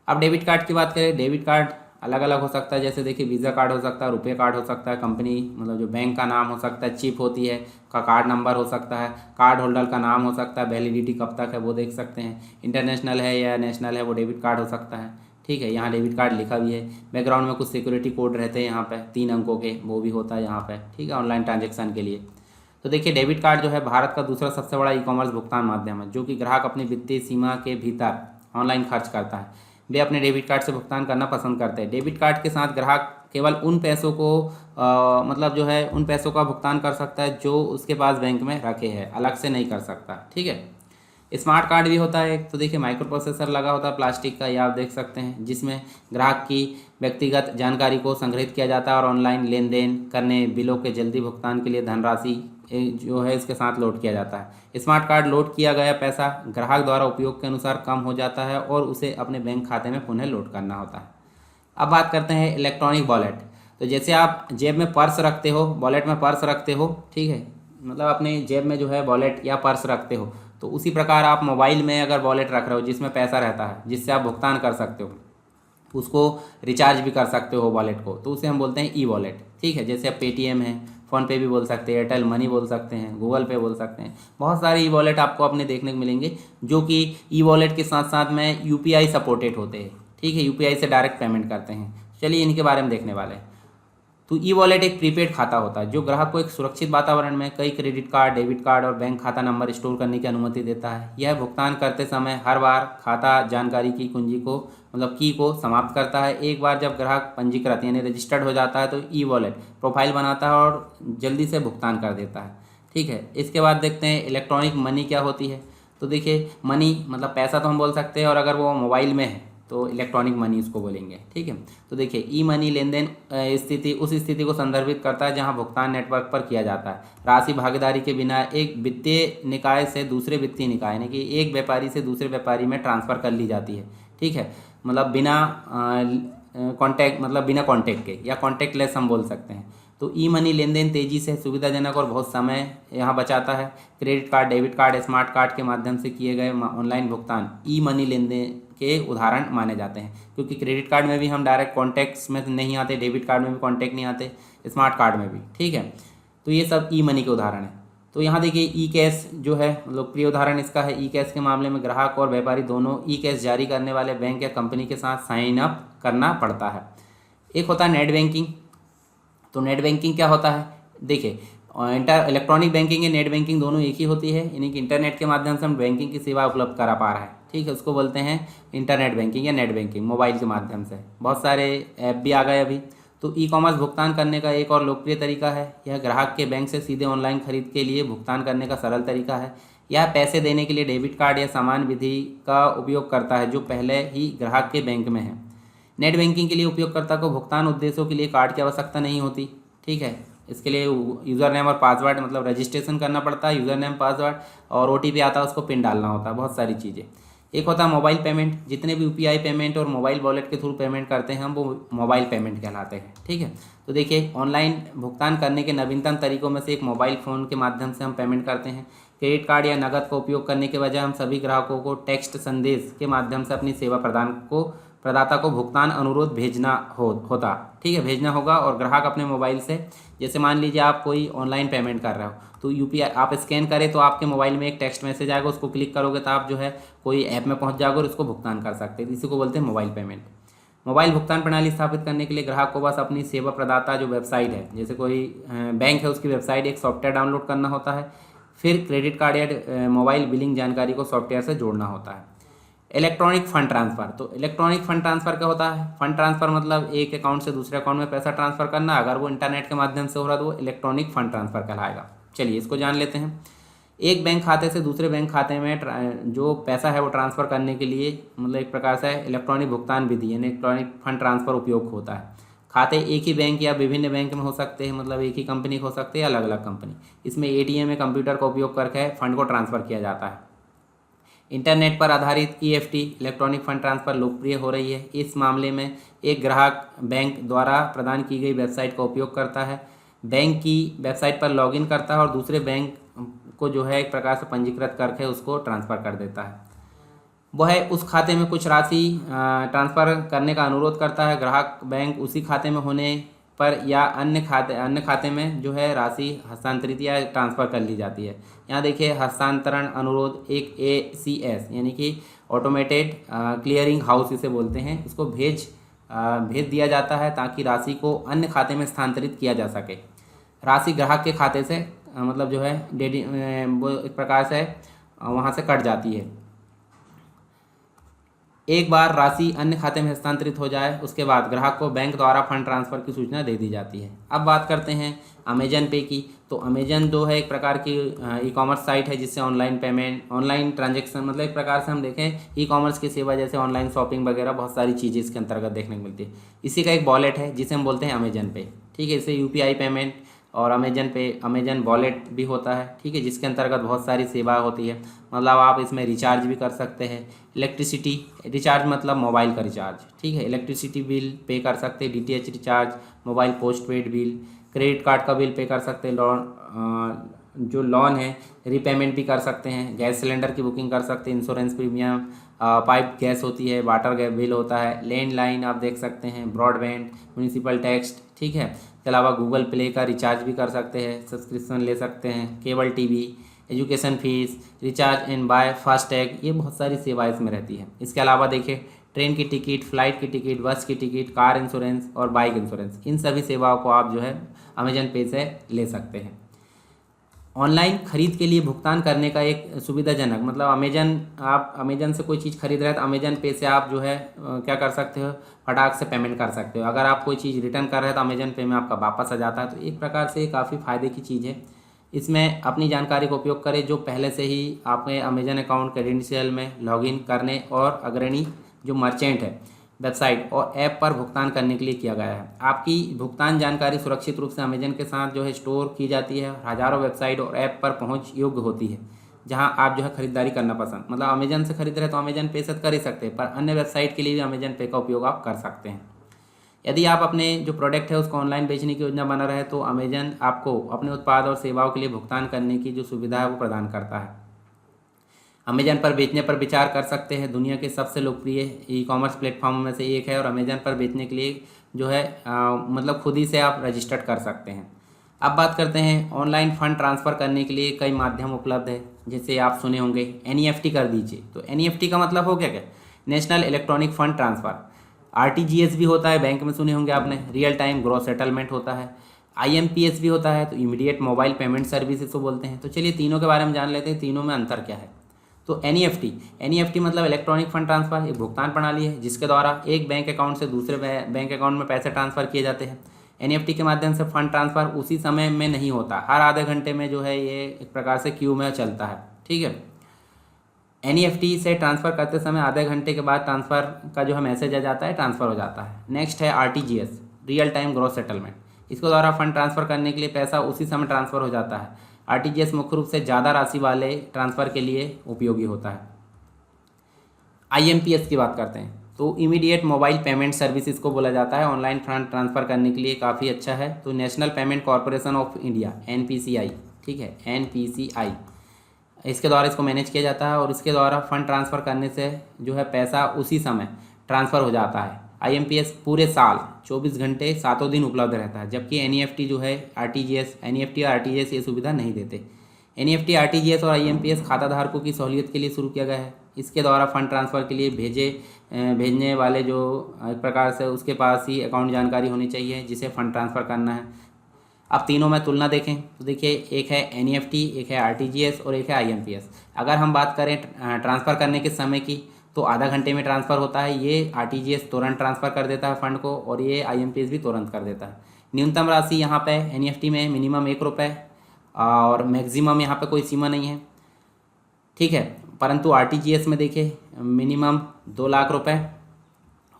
अब डेबिट कार्ड की बात करें, डेबिट कार्ड अलग अलग हो सकता है। जैसे देखिए वीज़ा कार्ड हो सकता है, रुपए कार्ड हो सकता है, कंपनी जो बैंक का नाम हो सकता है, चिप होती है का कार्ड नंबर हो सकता है, कार्ड होल्डर का नाम हो सकता है, वैलिडिटी कब तक है वो देख सकते हैं, इंटरनेशनल है या नेशनल है वो डेबिट कार्ड हो सकता है। ठीक है, यहाँ डेबिट कार्ड लिखा भी है, बैकग्राउंड में कुछ सिक्योरिटी कोड रहते हैं यहाँ पे 3 अंकों के, वो भी होता है यहाँ पे। ठीक है, ऑनलाइन ट्रांजेक्शन के लिए। तो देखिए डेबिट कार्ड जो है भारत का दूसरा सबसे बड़ा ई कॉमर्स भुगतान माध्यम है, जो कि ग्राहक अपनी वित्तीय सीमा के भीतर ऑनलाइन खर्च करता है। वे अपने डेबिट कार्ड से भुगतान करना पसंद करते हैं। डेबिट कार्ड के साथ ग्राहक केवल उन पैसों को उन पैसों का भुगतान कर सकता है जो उसके पास बैंक में रखे हैं, अलग से नहीं कर सकता। ठीक है, स्मार्ट कार्ड भी होता है एक। तो देखिए माइक्रो प्रोसेसर लगा होता है प्लास्टिक का, ये आप देख सकते हैं, जिसमें ग्राहक की व्यक्तिगत जानकारी को संग्रहित किया जाता है और ऑनलाइन लेन देन करने, बिलों के जल्दी भुगतान के लिए धनराशि जो है इसके साथ लोड किया जाता है। स्मार्ट कार्ड लोड किया गया पैसा ग्राहक द्वारा उपयोग के अनुसार कम हो जाता है और उसे अपने बैंक खाते में पुनः लोड करना होता है। अब बात करते हैं इलेक्ट्रॉनिक वॉलेट। तो जैसे आप जेब में पर्स रखते हो, वॉलेट में पर्स रखते हो, ठीक है, अपने जेब में जो है वॉलेट या पर्स रखते हो, तो उसी प्रकार आप मोबाइल में अगर वॉलेट रख रहे हो जिसमें पैसा रहता है, जिससे आप भुगतान कर सकते हो, उसको रिचार्ज भी कर सकते हो वॉलेट को, तो उसे हम बोलते हैं ई वॉलेट। ठीक है, जैसे आप पेटीएम है, फ़ोनपे भी बोल सकते हैं, एयरटेल मनी बोल सकते हैं, गूगल पे बोल सकते हैं। बहुत सारे ई वॉलेट आपको अपने देखने को मिलेंगे जो कि ई वॉलेट के साथ साथ में यूपीआई सपोर्टेड होते हैं। ठीक है, यूपीआई से डायरेक्ट पेमेंट करते हैं। चलिए इनके बारे में देखने वाले हैं। तो ई वॉलेट एक प्रीपेड खाता होता है जो ग्राहक को एक सुरक्षित वातावरण में कई क्रेडिट कार्ड, डेबिट कार्ड और बैंक खाता नंबर स्टोर करने की अनुमति देता है। यह भुगतान करते समय हर बार खाता जानकारी की कुंजी को की को समाप्त करता है। एक बार जब ग्राहक पंजीकृत यानी रजिस्टर्ड हो जाता है तो ई वॉलेट प्रोफाइल बनाता है और जल्दी से भुगतान कर देता है। ठीक है, इसके बाद देखते हैं इलेक्ट्रॉनिक मनी क्या होती है। तो देखिए मनी पैसा तो हम बोल सकते हैं, और अगर वो मोबाइल में है तो इलेक्ट्रॉनिक मनी उसको बोलेंगे। ठीक है, तो देखिए ई मनी लेन देन उस स्थिति को संदर्भित करता है जहां भुगतान नेटवर्क पर किया जाता है, राशि भागीदारी के बिना एक वित्तीय निकाय से दूसरे वित्तीय निकाय यानी कि एक व्यापारी से दूसरे व्यापारी में ट्रांसफ़र कर ली जाती है। ठीक है, बिना कॉन्टैक्ट बिना कॉन्टैक्ट के या कॉन्टैक्टलेस हम बोल सकते हैं। तो ई मनी लेन देन तेज़ी से, सुविधाजनक और बहुत समय यहाँ बचाता है। Credit card, debit card, smart card के माध्यम से किए गए ऑनलाइन भुगतान ई मनी लेन देन के उदाहरण माने जाते हैं, क्योंकि क्रेडिट कार्ड में भी हम डायरेक्ट कॉन्टैक्ट्स में नहीं आते, डेबिट कार्ड में भी कॉन्टैक्ट नहीं आते, स्मार्ट कार्ड में भी, ठीक है। तो ये सब ई मनी के उदाहरण हैं। तो यहाँ देखिए ई कैश जो है लोकप्रिय उदाहरण इसका है। ई कैश के मामले में ग्राहक और व्यापारी दोनों ई कैश जारी करने वाले बैंक या कंपनी के साथ साइन अप करना पड़ता है। एक होता है नेट बैंकिंग। तो नेट बैंकिंग क्या होता है, देखिए इलेक्ट्रॉनिक बैंकिंग या नेट बैंकिंग दोनों एक ही होती है, यानी कि इंटरनेट के माध्यम से हम बैंकिंग की सेवा उपलब्ध करा पा रहा है, ठीक है। उसको बोलते हैं इंटरनेट बैंकिंग या नेट बैंकिंग, मोबाइल के माध्यम से। बहुत सारे ऐप भी आ गए अभी। तो ई कॉमर्स भुगतान करने का एक और लोकप्रिय तरीका है। यह ग्राहक के बैंक से सीधे ऑनलाइन खरीद के लिए भुगतान करने का सरल तरीका है। यह पैसे देने के लिए डेबिट कार्ड या समान विधि का उपयोग करता है जो पहले ही ग्राहक के बैंक में है। नेट बैंकिंग के लिए उपयोगकर्ता को भुगतान उद्देश्यों के लिए कार्ड की आवश्यकता नहीं होती, ठीक है। इसके लिए यूज़र नेम और पासवर्ड मतलब रजिस्ट्रेशन करना पड़ता है, यूज़र नेम पासवर्ड, और OTP आता है, उसको पिन डालना होता है, बहुत सारी चीज़ें। एक होता है मोबाइल पेमेंट। जितने भी UPI पेमेंट और मोबाइल वॉलेट के थ्रू पेमेंट करते हैं हम, वो मोबाइल पेमेंट कहलाते हैं, ठीक है। तो देखिए ऑनलाइन भुगतान करने के नवीनतम तरीकों में से एक मोबाइल फ़ोन के माध्यम से हम पेमेंट करते हैं। क्रेडिट कार्ड या नकद का उपयोग करने के बजाय हम सभी ग्राहकों को टेक्स्ट संदेश के माध्यम से अपनी सेवा प्रदाता को भुगतान अनुरोध भेजना होता, ठीक है, भेजना होगा। और ग्राहक अपने मोबाइल से, जैसे मान लीजिए आप कोई ऑनलाइन पेमेंट कर रहे हो, तो UPI आप स्कैन करें तो आपके मोबाइल में एक टेक्स्ट मैसेज आएगा, उसको क्लिक करोगे तो आप जो है कोई ऐप में पहुंच जाओगे और उसको भुगतान कर सकते हैं। इसी को बोलते हैं मोबाइल पेमेंट। मोबाइल भुगतान प्रणाली स्थापित करने के लिए ग्राहक को बस अपनी सेवा प्रदाता जो वेबसाइट है, जैसे कोई बैंक है उसकी वेबसाइट, एक सॉफ्टवेयर डाउनलोड करना होता है। फिर क्रेडिट कार्ड या मोबाइल बिलिंग जानकारी को सॉफ्टवेयर से जोड़ना होता है। Electronic fund transfer. तो इलेक्ट्रॉनिक फंड ट्रांसफ़र क्या होता है, फंड ट्रांसफ़र मतलब एक अकाउंट से दूसरे अकाउंट में पैसा ट्रांसफ़र करना। अगर वो इंटरनेट के माध्यम से हो रहा है तो वो इलेक्ट्रॉनिक फंड ट्रांसफ़र कहलाएगा। चलिए इसको जान लेते हैं। एक बैंक खाते से दूसरे बैंक खाते में जो पैसा है वो ट्रांसफ़र करने के लिए मतलब एक प्रकार से इलेक्ट्रॉनिक भुगतान विधि यानी इलेक्ट्रॉनिक फंड ट्रांसफ़र उपयोग होता है। खाते एक ही बैंक या विभिन्न बैंक में हो सकते हैं, मतलब एक ही कंपनी हो सकते हैं, अलग अलग कंपनी। इसमें ATM या कंप्यूटर का उपयोग करके फंड को ट्रांसफ़र किया जाता है। इंटरनेट पर आधारित EFT इलेक्ट्रॉनिक फंड ट्रांसफ़र लोकप्रिय हो रही है। इस मामले में एक ग्राहक बैंक द्वारा प्रदान की गई वेबसाइट का उपयोग करता है, बैंक की वेबसाइट पर लॉगिन करता है और दूसरे बैंक को जो है एक प्रकार से पंजीकृत करके उसको ट्रांसफ़र कर देता है। वह उस खाते में कुछ राशि ट्रांसफ़र करने का अनुरोध करता है। ग्राहक बैंक उसी खाते में होने पर या अन्य खाते में जो है राशि हस्तांतरित या ट्रांसफ़र कर ली जाती है। यहाँ देखिए हस्तांतरण अनुरोध एक ACS यानी कि ऑटोमेटेड क्लियरिंग हाउस इसे बोलते हैं, इसको भेज दिया जाता है ताकि राशि को अन्य खाते में स्थानांतरित किया जा सके। राशि ग्राहक के खाते से मतलब जो है वो एक प्रकार से वहाँ से कट जाती है। एक बार राशि अन्य खाते में हस्तांतरित हो जाए उसके बाद ग्राहक को बैंक द्वारा फंड ट्रांसफ़र की सूचना दे दी जाती है। अब बात करते हैं अमेजन पे की। तो अमेजन जो है एक प्रकार की ई-कॉमर्स साइट है जिससे ऑनलाइन पेमेंट, ऑनलाइन ट्रांजेक्शन मतलब एक प्रकार से हम देखें ई-कॉमर्स की सेवा जैसे ऑनलाइन शॉपिंग वगैरह बहुत सारी चीज़ें इसके अंतर्गत देखने को मिलती है। इसी का एक वॉलेट है जिसे हम बोलते हैं अमेजन पे, ठीक है। इसे UPI पेमेंट और अमेजन वॉलेट भी होता है, ठीक है, जिसके अंतर्गत बहुत सारी सेवा होती है। मतलब आप इसमें रिचार्ज भी कर सकते हैं। इलेक्ट्रिसिटी रिचार्ज मतलब मोबाइल का रिचार्ज, ठीक है, इलेक्ट्रिसिटी बिल पे कर सकते हैं, DTH recharge, mobile postpaid bill, credit card का बिल पे कर सकते हैं, जो लोन है रीपेमेंट भी कर सकते हैं, गैस सिलेंडर की बुकिंग कर सकते हैं, इंश्योरेंस प्रीमियम, पाइप गैस होती है, वाटर गैस बिल होता है, लैंडलाइन आप देख सकते हैं, ब्रॉडबैंड, म्यूनिसिपल टैक्स, ठीक है। इसके अलावा गूगल प्ले का रिचार्ज भी कर सकते हैं, सब्सक्रिप्शन ले सकते हैं, cable TV, education fees, recharge and buy FASTag, ये बहुत सारी सेवाएं इसमें रहती है। इसके अलावा देखिए ट्रेन की टिकट, फ्लाइट की टिकट, बस की टिकट, कार इंश्योरेंस और बाइक इंश्योरेंस, इन सभी सेवाओं को आप जो है अमेजन पे से ले सकते हैं। ऑनलाइन खरीद के लिए भुगतान करने का एक सुविधाजनक मतलब आप अमेजन से कोई चीज़ खरीद रहे हैं तो अमेजन पे से आप जो है क्या कर सकते हो, फटाक से पेमेंट कर सकते हो। अगर आप कोई चीज़ रिटर्न कर रहे हैं तो अमेजन पे में आपका वापस आ जाता है। तो एक प्रकार से काफ़ी फ़ायदे की चीज़ है। इसमें अपनी जानकारी का उपयोग करें जो पहले से ही आपने अमेजन अकाउंट क्रेडेंशियल में लॉगिन करने और अग्रणी जो मर्चेंट है वेबसाइट और ऐप पर भुगतान करने के लिए किया गया है। आपकी भुगतान जानकारी सुरक्षित रूप से अमेजन के साथ जो है स्टोर की जाती है। हज़ारों वेबसाइट और ऐप पर पहुंच योग्य होती है जहां आप जो है खरीदारी करना पसंद मतलब अमेजन से खरीद रहे तो अमेजन पे से कर ही सकते हैं, पर अन्य वेबसाइट के लिए भी अमेजन पे का उपयोग आप कर सकते हैं। यदि आप अपने जो प्रोडक्ट है उसको ऑनलाइन बेचने की योजना बना रहे तो अमेजन आपको अपने उत्पाद और सेवाओं के लिए भुगतान करने की जो सुविधा है वो प्रदान करता है। अमेजन पर बेचने पर विचार कर सकते हैं। दुनिया के सबसे लोकप्रिय ई कॉमर्स प्लेटफॉर्म में से एक है और अमेजन पर बेचने के लिए जो है मतलब खुद ही से आप रजिस्टर्ड कर सकते हैं। अब बात करते हैं ऑनलाइन फंड ट्रांसफ़र करने के लिए कई माध्यम उपलब्ध है। जैसे आप सुने होंगे एनईएफटी कर दीजिए, तो एनईएफटी का मतलब हो क्या national electronic fund transfer. RTGS भी होता है, बैंक में सुने होंगे आपने, रियल टाइम ग्रॉस सेटलमेंट होता है। आईएमपीएस भी होता है, तो इमीडिएट मोबाइल पेमेंट सर्विसेज को बोलते हैं। तो चलिए तीनों के बारे में जान लेते हैं, तीनों में अंतर क्या है। तो एनईएफटी मतलब इलेक्ट्रॉनिक फंड ट्रांसफ़र, एक भुगतान प्रणाली है जिसके द्वारा एक बैंक अकाउंट से दूसरे बैंक अकाउंट में पैसे ट्रांसफ़र किए जाते हैं। एनईएफटी के माध्यम से फंड ट्रांसफ़र उसी समय में नहीं होता, हर आधे घंटे में जो है ये एक प्रकार से क्यू में चलता है। ठीक है, एनईएफटी से ट्रांसफ़र करते समय आधे घंटे के बाद ट्रांसफ़र का जो है मैसेज आ जाता है, ट्रांसफ़र हो जाता है। नेक्स्ट है RTGS, real time gross settlement. इसके द्वारा फंड ट्रांसफ़र करने के लिए पैसा उसी समय ट्रांसफ़र हो जाता है। आरटीजीएस मुख्य रूप से ज़्यादा राशि वाले ट्रांसफ़र के लिए उपयोगी होता है। आईएमपीएस की बात करते हैं तो इमीडिएट मोबाइल पेमेंट सर्विसेज को बोला जाता है। ऑनलाइन फंड ट्रांसफ़र करने के लिए काफ़ी अच्छा है। तो national payment corporation of India NPCI, ठीक है, एनपीसीआई, इसके द्वारा इसको मैनेज किया जाता है और इसके द्वारा फंड ट्रांसफ़र करने से जो है पैसा उसी समय ट्रांसफ़र हो जाता है। आईएमपीएस पूरे साल 24 घंटे 7 दिन उपलब्ध रहता है, जबकि एनईएफटी जो है एनईएफटी और आरटीजीएस ये सुविधा नहीं देते। एनईएफटी, आरटीजीएस और आईएमपीएस खाता धारकों की सहूलियत के लिए शुरू किया गया है। इसके द्वारा फंड ट्रांसफ़र के लिए भेजने वाले जो एक प्रकार से उसके पास ही अकाउंट जानकारी होनी चाहिए जिसे फ़ंड ट्रांसफ़र करना है। अब तीनों में तुलना देखें तो देखिए, एक है एनईएफटी, एक है आरटीजीएस और एक है आईएमपीएस। अगर हम बात करें ट्रांसफ़र करने के समय की तो आधा घंटे में ट्रांसफ़र होता है। ये आरटीजीएस तुरंत ट्रांसफ़र कर देता है फ़ंड को और ये आईएमपीएस भी तुरंत कर देता है। न्यूनतम राशि यहाँ पे एनईएफटी में मिनिमम 1 रुपये और मैक्सिमम यहाँ पे कोई सीमा नहीं है। ठीक है, परंतु आरटीजीएस में देखिए मिनिमम 2 लाख रुपए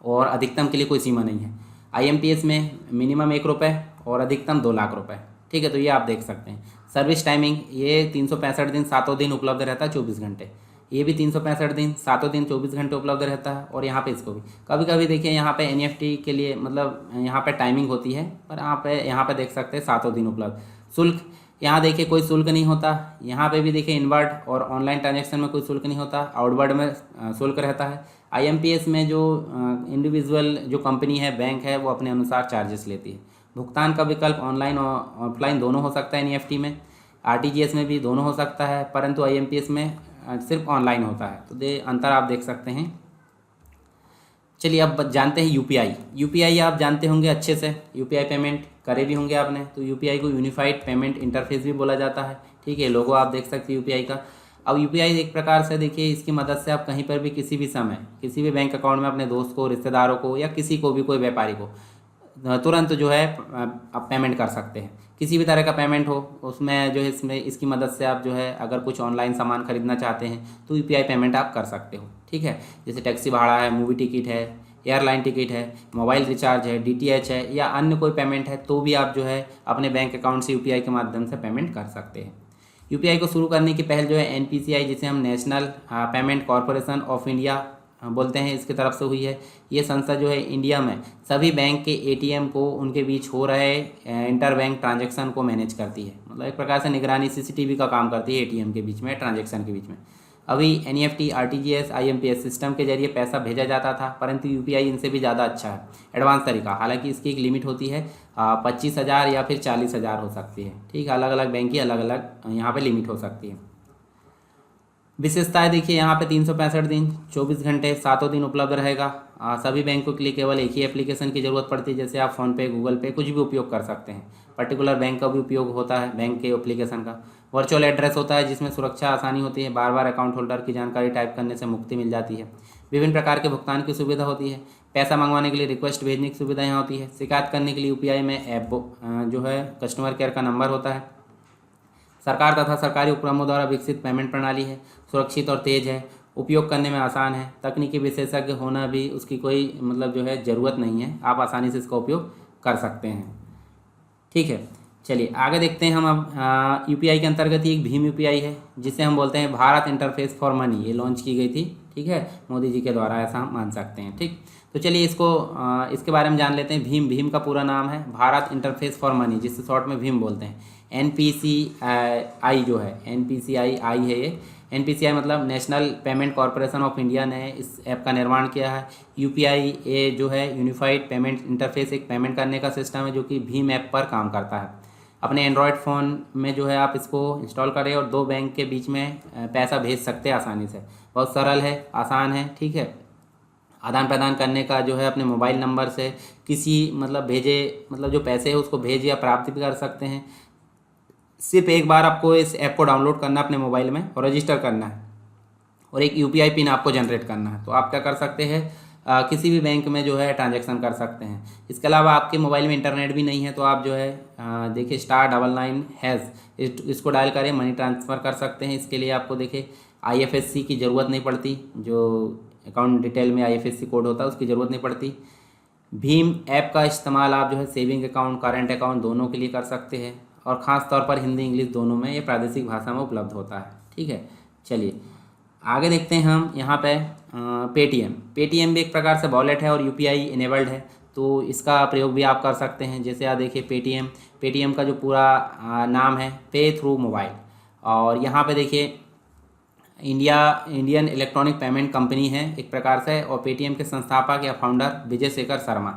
और अधिकतम के लिए कोई सीमा नहीं है। आईएमपीएस में मिनिमम 1 रुपये और अधिकतम 2 लाख रुपए। ठीक है, तो ये आप देख सकते हैं। सर्विस टाइमिंग ये 365 दिन 7 दिन उपलब्ध रहता है, 24 घंटे। ये भी 365 दिन 7 दिन 24 घंटे उपलब्ध रहता है। और यहाँ पे इसको भी कभी कभी देखिए यहाँ पे एनईएफटी के लिए मतलब यहाँ पे टाइमिंग होती है, पर यहाँ पे देख सकते हैं 7 दिन उपलब्ध। शुल्क यहाँ देखिए कोई शुल्क नहीं होता। यहाँ पे भी देखिए इनवर्ड और ऑनलाइन ट्रांजैक्शन में कोई शुल्क नहीं होता, आउटवर्ड में शुल्क रहता है। आईएमपीएस में जो इंडिविजुअल जो कंपनी है, बैंक है, वो अपने अनुसार चार्जेस लेती है। भुगतान का विकल्प ऑनलाइन और ऑफलाइन दोनों हो सकता है एनईएफटी में। आरटीजीएस में भी दोनों हो सकता है, परंतु आईएमपीएस में सिर्फ ऑनलाइन होता है। तो अंतर आप देख सकते हैं। चलिए अब जानते हैं यूपीआई आप जानते होंगे अच्छे से, यूपीआई पेमेंट करे भी होंगे आपने। तो यूपीआई को यूनिफाइड पेमेंट इंटरफेस भी बोला जाता है। ठीक है, लोगो आप देख सकते हैं यूपीआई का। अब यूपीआई एक प्रकार से देखिए इसकी मदद से आप कहीं पर भी किसी भी समय किसी भी बैंक अकाउंट में अपने दोस्त को, रिश्तेदारों को या किसी को भी, कोई व्यापारी को तुरंत जो है आप पेमेंट कर सकते हैं। किसी भी तरह का पेमेंट हो उसमें जो है इसकी मदद से आप जो है अगर कुछ ऑनलाइन सामान खरीदना चाहते हैं तो यूपीआई पेमेंट आप कर सकते हो। ठीक है, जैसे टैक्सी भाड़ा है, मूवी टिकट है, एयरलाइन टिकट है, मोबाइल रिचार्ज है, डीटीएच है या अन्य कोई पेमेंट है तो भी आप जो है अपने बैंक अकाउंट से यूपीआई के माध्यम से पेमेंट कर सकते हैं। यूपीआई को शुरू करने की पहल जो है एनपीसीआई, जिसे हम national payment corporation of India बोलते हैं, इसकी तरफ से हुई है। ये संस्था जो है इंडिया में सभी बैंक के एटीएम को उनके बीच हो रहे इंटर बैंक ट्रांजैक्शन को मैनेज करती है। मतलब एक प्रकार से निगरानी, सीसीटीवी का काम करती है एटीएम के बीच में, ट्रांजैक्शन के बीच में। अभी एनईएफटी, आरटीजीएस, आईएमपीएस सिस्टम के जरिए पैसा भेजा जाता था, परंतु यूपीआई इनसे भी ज़्यादा अच्छा है, एडवांस तरीका। हालांकि इसकी एक लिमिट होती है 25,000 या फिर 40,000 हो सकती है। ठीक है, अलग अलग बैंक की अलग अलग यहाँ पे लिमिट हो सकती है। विशेषताएं देखिए, यहाँ पे 365 दिन 24 घंटे 7 दिन उपलब्ध रहेगा। सभी बैंकों के लिए केवल एक ही एप्लीकेशन की ज़रूरत पड़ती है, जैसे आप फ़ोनपे, गूगल पे कुछ भी उपयोग कर सकते हैं। पर्टिकुलर बैंक का भी उपयोग होता है, बैंक के एप्लीकेशन का। वर्चुअल एड्रेस होता है जिसमें सुरक्षा आसानी होती है, बार बार अकाउंट होल्डर की जानकारी टाइप करने से मुक्ति मिल जाती है। विभिन्न प्रकार के भुगतान की सुविधा होती है। पैसा मंगवाने के लिए रिक्वेस्ट भेजने की सुविधा यहाँ होती है। शिकायत करने के लिए यूपीआई में ऐप जो है कस्टमर केयर का नंबर होता है। सरकार तथा सरकारी उपक्रमों द्वारा विकसित पेमेंट प्रणाली है, सुरक्षित और तेज है, उपयोग करने में आसान है। तकनीकी विशेषज्ञ होना भी उसकी कोई मतलब जो है ज़रूरत नहीं है, आप आसानी से इसका उपयोग कर सकते हैं। ठीक है, चलिए आगे देखते हैं हम अब यूपीआई के अंतर्गत ही एक भीम यूपीआई है जिसे हम बोलते हैं भारत इंटरफेस फॉर मनी। ये लॉन्च की गई थी, ठीक है, मोदी जी के द्वारा, ऐसा हम मान सकते हैं। ठीक, तो चलिए इसके बारे में जान लेते हैं। भीम का पूरा नाम है भारत इंटरफेस फॉर मनी, जिसे शॉर्ट में भीम बोलते हैं। NPCI जो है, NPCI है ये। NPCI मतलब national payment corporation of India ने इस ऐप का निर्माण किया है। यूपीआई ये जो है यूनिफाइड पेमेंट इंटरफेस, एक पेमेंट करने का सिस्टम है जो कि भीम ऐप पर काम करता है। अपने एंड्रॉयड फ़ोन में जो है आप इसको इंस्टॉल करें और दो बैंक के बीच में पैसा भेज सकते हैं आसानी से। बहुत सरल है, आसान है, ठीक है। आदान प्रदान करने का जो है अपने मोबाइल नंबर से किसी मतलब जो पैसे है उसको भेज या प्राप्त भी कर सकते हैं। सिर्फ एक बार आपको इस ऐप को डाउनलोड करना है अपने मोबाइल में और रजिस्टर करना है और एक यूपीआई पिन आपको जनरेट करना है। तो आप क्या कर सकते हैं, किसी भी बैंक में जो है ट्रांजैक्शन कर सकते हैं। इसके अलावा आपके मोबाइल में इंटरनेट भी नहीं है तो आप जो है देखिए *99# इसको डायल करें, मनी ट्रांसफ़र कर सकते हैं। इसके लिए आपको देखिए IFSC की ज़रूरत नहीं पड़ती, जो अकाउंट डिटेल में IFSC कोड होता है उसकी ज़रूरत नहीं पड़ती। भीम ऐप का इस्तेमाल आप जो है सेविंग अकाउंट, करंट अकाउंट दोनों के लिए कर सकते हैं और ख़ास तौर पर हिंदी इंग्लिश दोनों में ये प्रादेशिक भाषा में उपलब्ध होता है, ठीक है। चलिए आगे देखते हैं हम यहाँ पे पेटीएम भी एक प्रकार से वॉलेट है और यूपीआई इनेबल्ड है, तो इसका प्रयोग भी आप कर सकते हैं। जैसे आप देखिए पेटीएम का जो पूरा नाम है पे थ्रू मोबाइल, और यहाँ पे देखिए इंडियन इलेक्ट्रॉनिक पेमेंट कंपनी है एक प्रकार से, और पेटीएम के संस्थापक या फाउंडर विजय शेखर शर्मा।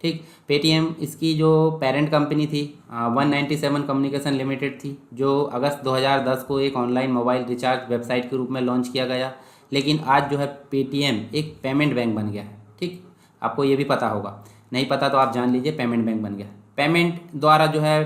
ठीक, पेटीएम इसकी जो पेरेंट कंपनी थी 197 कम्युनिकेशन लिमिटेड थी, जो अगस्त 2010 को एक ऑनलाइन मोबाइल रिचार्ज वेबसाइट के रूप में लॉन्च किया गया। लेकिन आज जो है पेटीएम एक पेमेंट बैंक बन गया है। ठीक, आपको ये भी पता होगा, नहीं पता तो आप जान लीजिए, पेमेंट बैंक बन गया। पेमेंट द्वारा जो है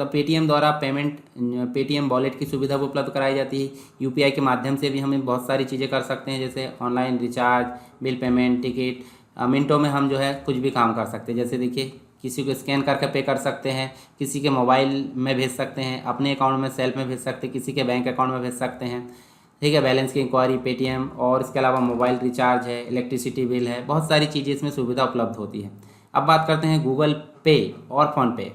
पेटीएम द्वारा पेटीएम वॉलेट की सुविधा उपलब्ध कराई जाती है। यूपीआई के माध्यम से भी हम बहुत सारी चीज़ें कर सकते हैं, जैसे online recharge, bill payment, ticket, मिनटों में हम जो है कुछ भी काम कर सकते हैं। जैसे देखिए किसी को स्कैन करके पे कर सकते हैं, किसी के मोबाइल में भेज सकते हैं, अपने अकाउंट में सेल्फ में भेज सकते हैं, किसी के बैंक अकाउंट में भेज सकते हैं, ठीक है। बैलेंस की इंक्वायरी पेटीएम, और इसके अलावा मोबाइल रिचार्ज है, इलेक्ट्रिसिटी बिल है, बहुत सारी चीज़ें इसमें सुविधा उपलब्ध होती है। अब बात करते हैं गूगल पे और फ़ोनपे।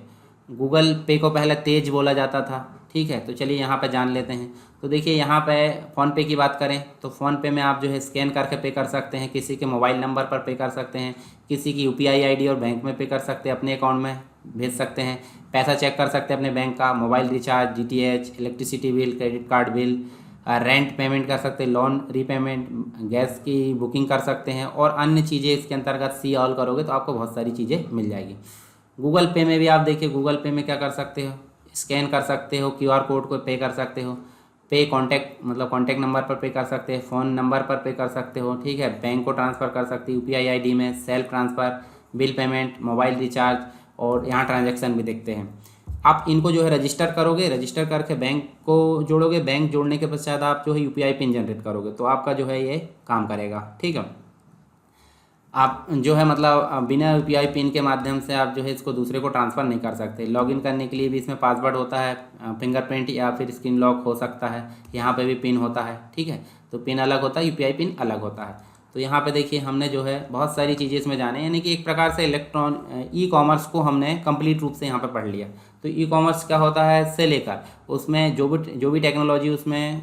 गूगल पे को पहले तेज बोला जाता था, ठीक है। तो चलिए यहाँ पे जान लेते हैं। तो देखिए यहाँ पे फ़ोनपे की बात करें तो फ़ोनपे में आप जो है स्कैन करके पे कर सकते हैं, किसी के मोबाइल नंबर पर पे कर सकते हैं, किसी की यूपीआई आईडी और बैंक में पे कर सकते हैं, अपने अकाउंट में भेज सकते हैं, पैसा चेक कर सकते हैं अपने बैंक का, mobile recharge, DTH, electricity bill, credit card bill, rent payment कर सकते हैं, लोन रीपेमेंट, गैस की बुकिंग कर सकते हैं और अन्य चीज़ें इसके अंतर्गत सी ऑल करोगे तो आपको बहुत सारी चीज़ें मिल जाएगी। गूगल पे में भी आप देखिए, गूगल पे में क्या कर सकते हो, स्कैन कर सकते हो, QR कोड को पे कर सकते हो, पे कॉन्टैक्ट नंबर पर पे कर सकते हैं, फ़ोन नंबर पर पे कर सकते हो, ठीक है। बैंक को ट्रांसफ़र कर सकते हो यूपीआई आईडी में, self transfer, bill payment, mobile recharge, और यहाँ ट्रांजैक्शन भी देखते हैं। आप इनको जो है रजिस्टर करोगे, रजिस्टर करके बैंक को जोड़ोगे, बैंक जोड़ने के पश्चात आप जो है यूपीआई पिन जनरेट करोगे तो आपका जो है ये काम करेगा, ठीक है। आप जो है बिना यूपीआई पिन के माध्यम से आप जो है इसको दूसरे को ट्रांसफ़र नहीं कर सकते। लॉगिन करने के लिए भी इसमें पासवर्ड होता है, फिंगरप्रिंट या फिर स्क्रीन लॉक हो सकता है, यहाँ पे भी पिन होता है, ठीक है। तो पिन अलग होता है, यूपीआई पिन अलग होता है। तो यहाँ पे देखिए हमने जो है बहुत सारी चीज़ें इसमें जाने, यानी कि एक प्रकार से ई कॉमर्स को हमने कंप्लीट रूप से यहाँ पे पढ़ लिया। तो ई कॉमर्स क्या होता है से लेकर उसमें जो भी टेक्नोलॉजी उसमें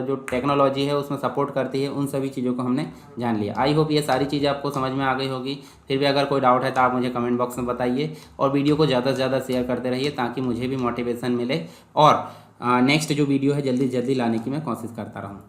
जो टेक्नोलॉजी है उसमें सपोर्ट करती है, उन सभी चीज़ों को हमने जान लिया। आई होप ये सारी चीज़ें आपको समझ में आ गई होगी। फिर भी अगर कोई डाउट है तो आप मुझे कमेंट बॉक्स में बताइए और वीडियो को ज़्यादा से ज़्यादा शेयर करते रहिए ताकि मुझे भी मोटिवेशन मिले और नेक्स्ट जो वीडियो है जल्दी से जल्दी लाने की मैं कोशिश करता रहूँ।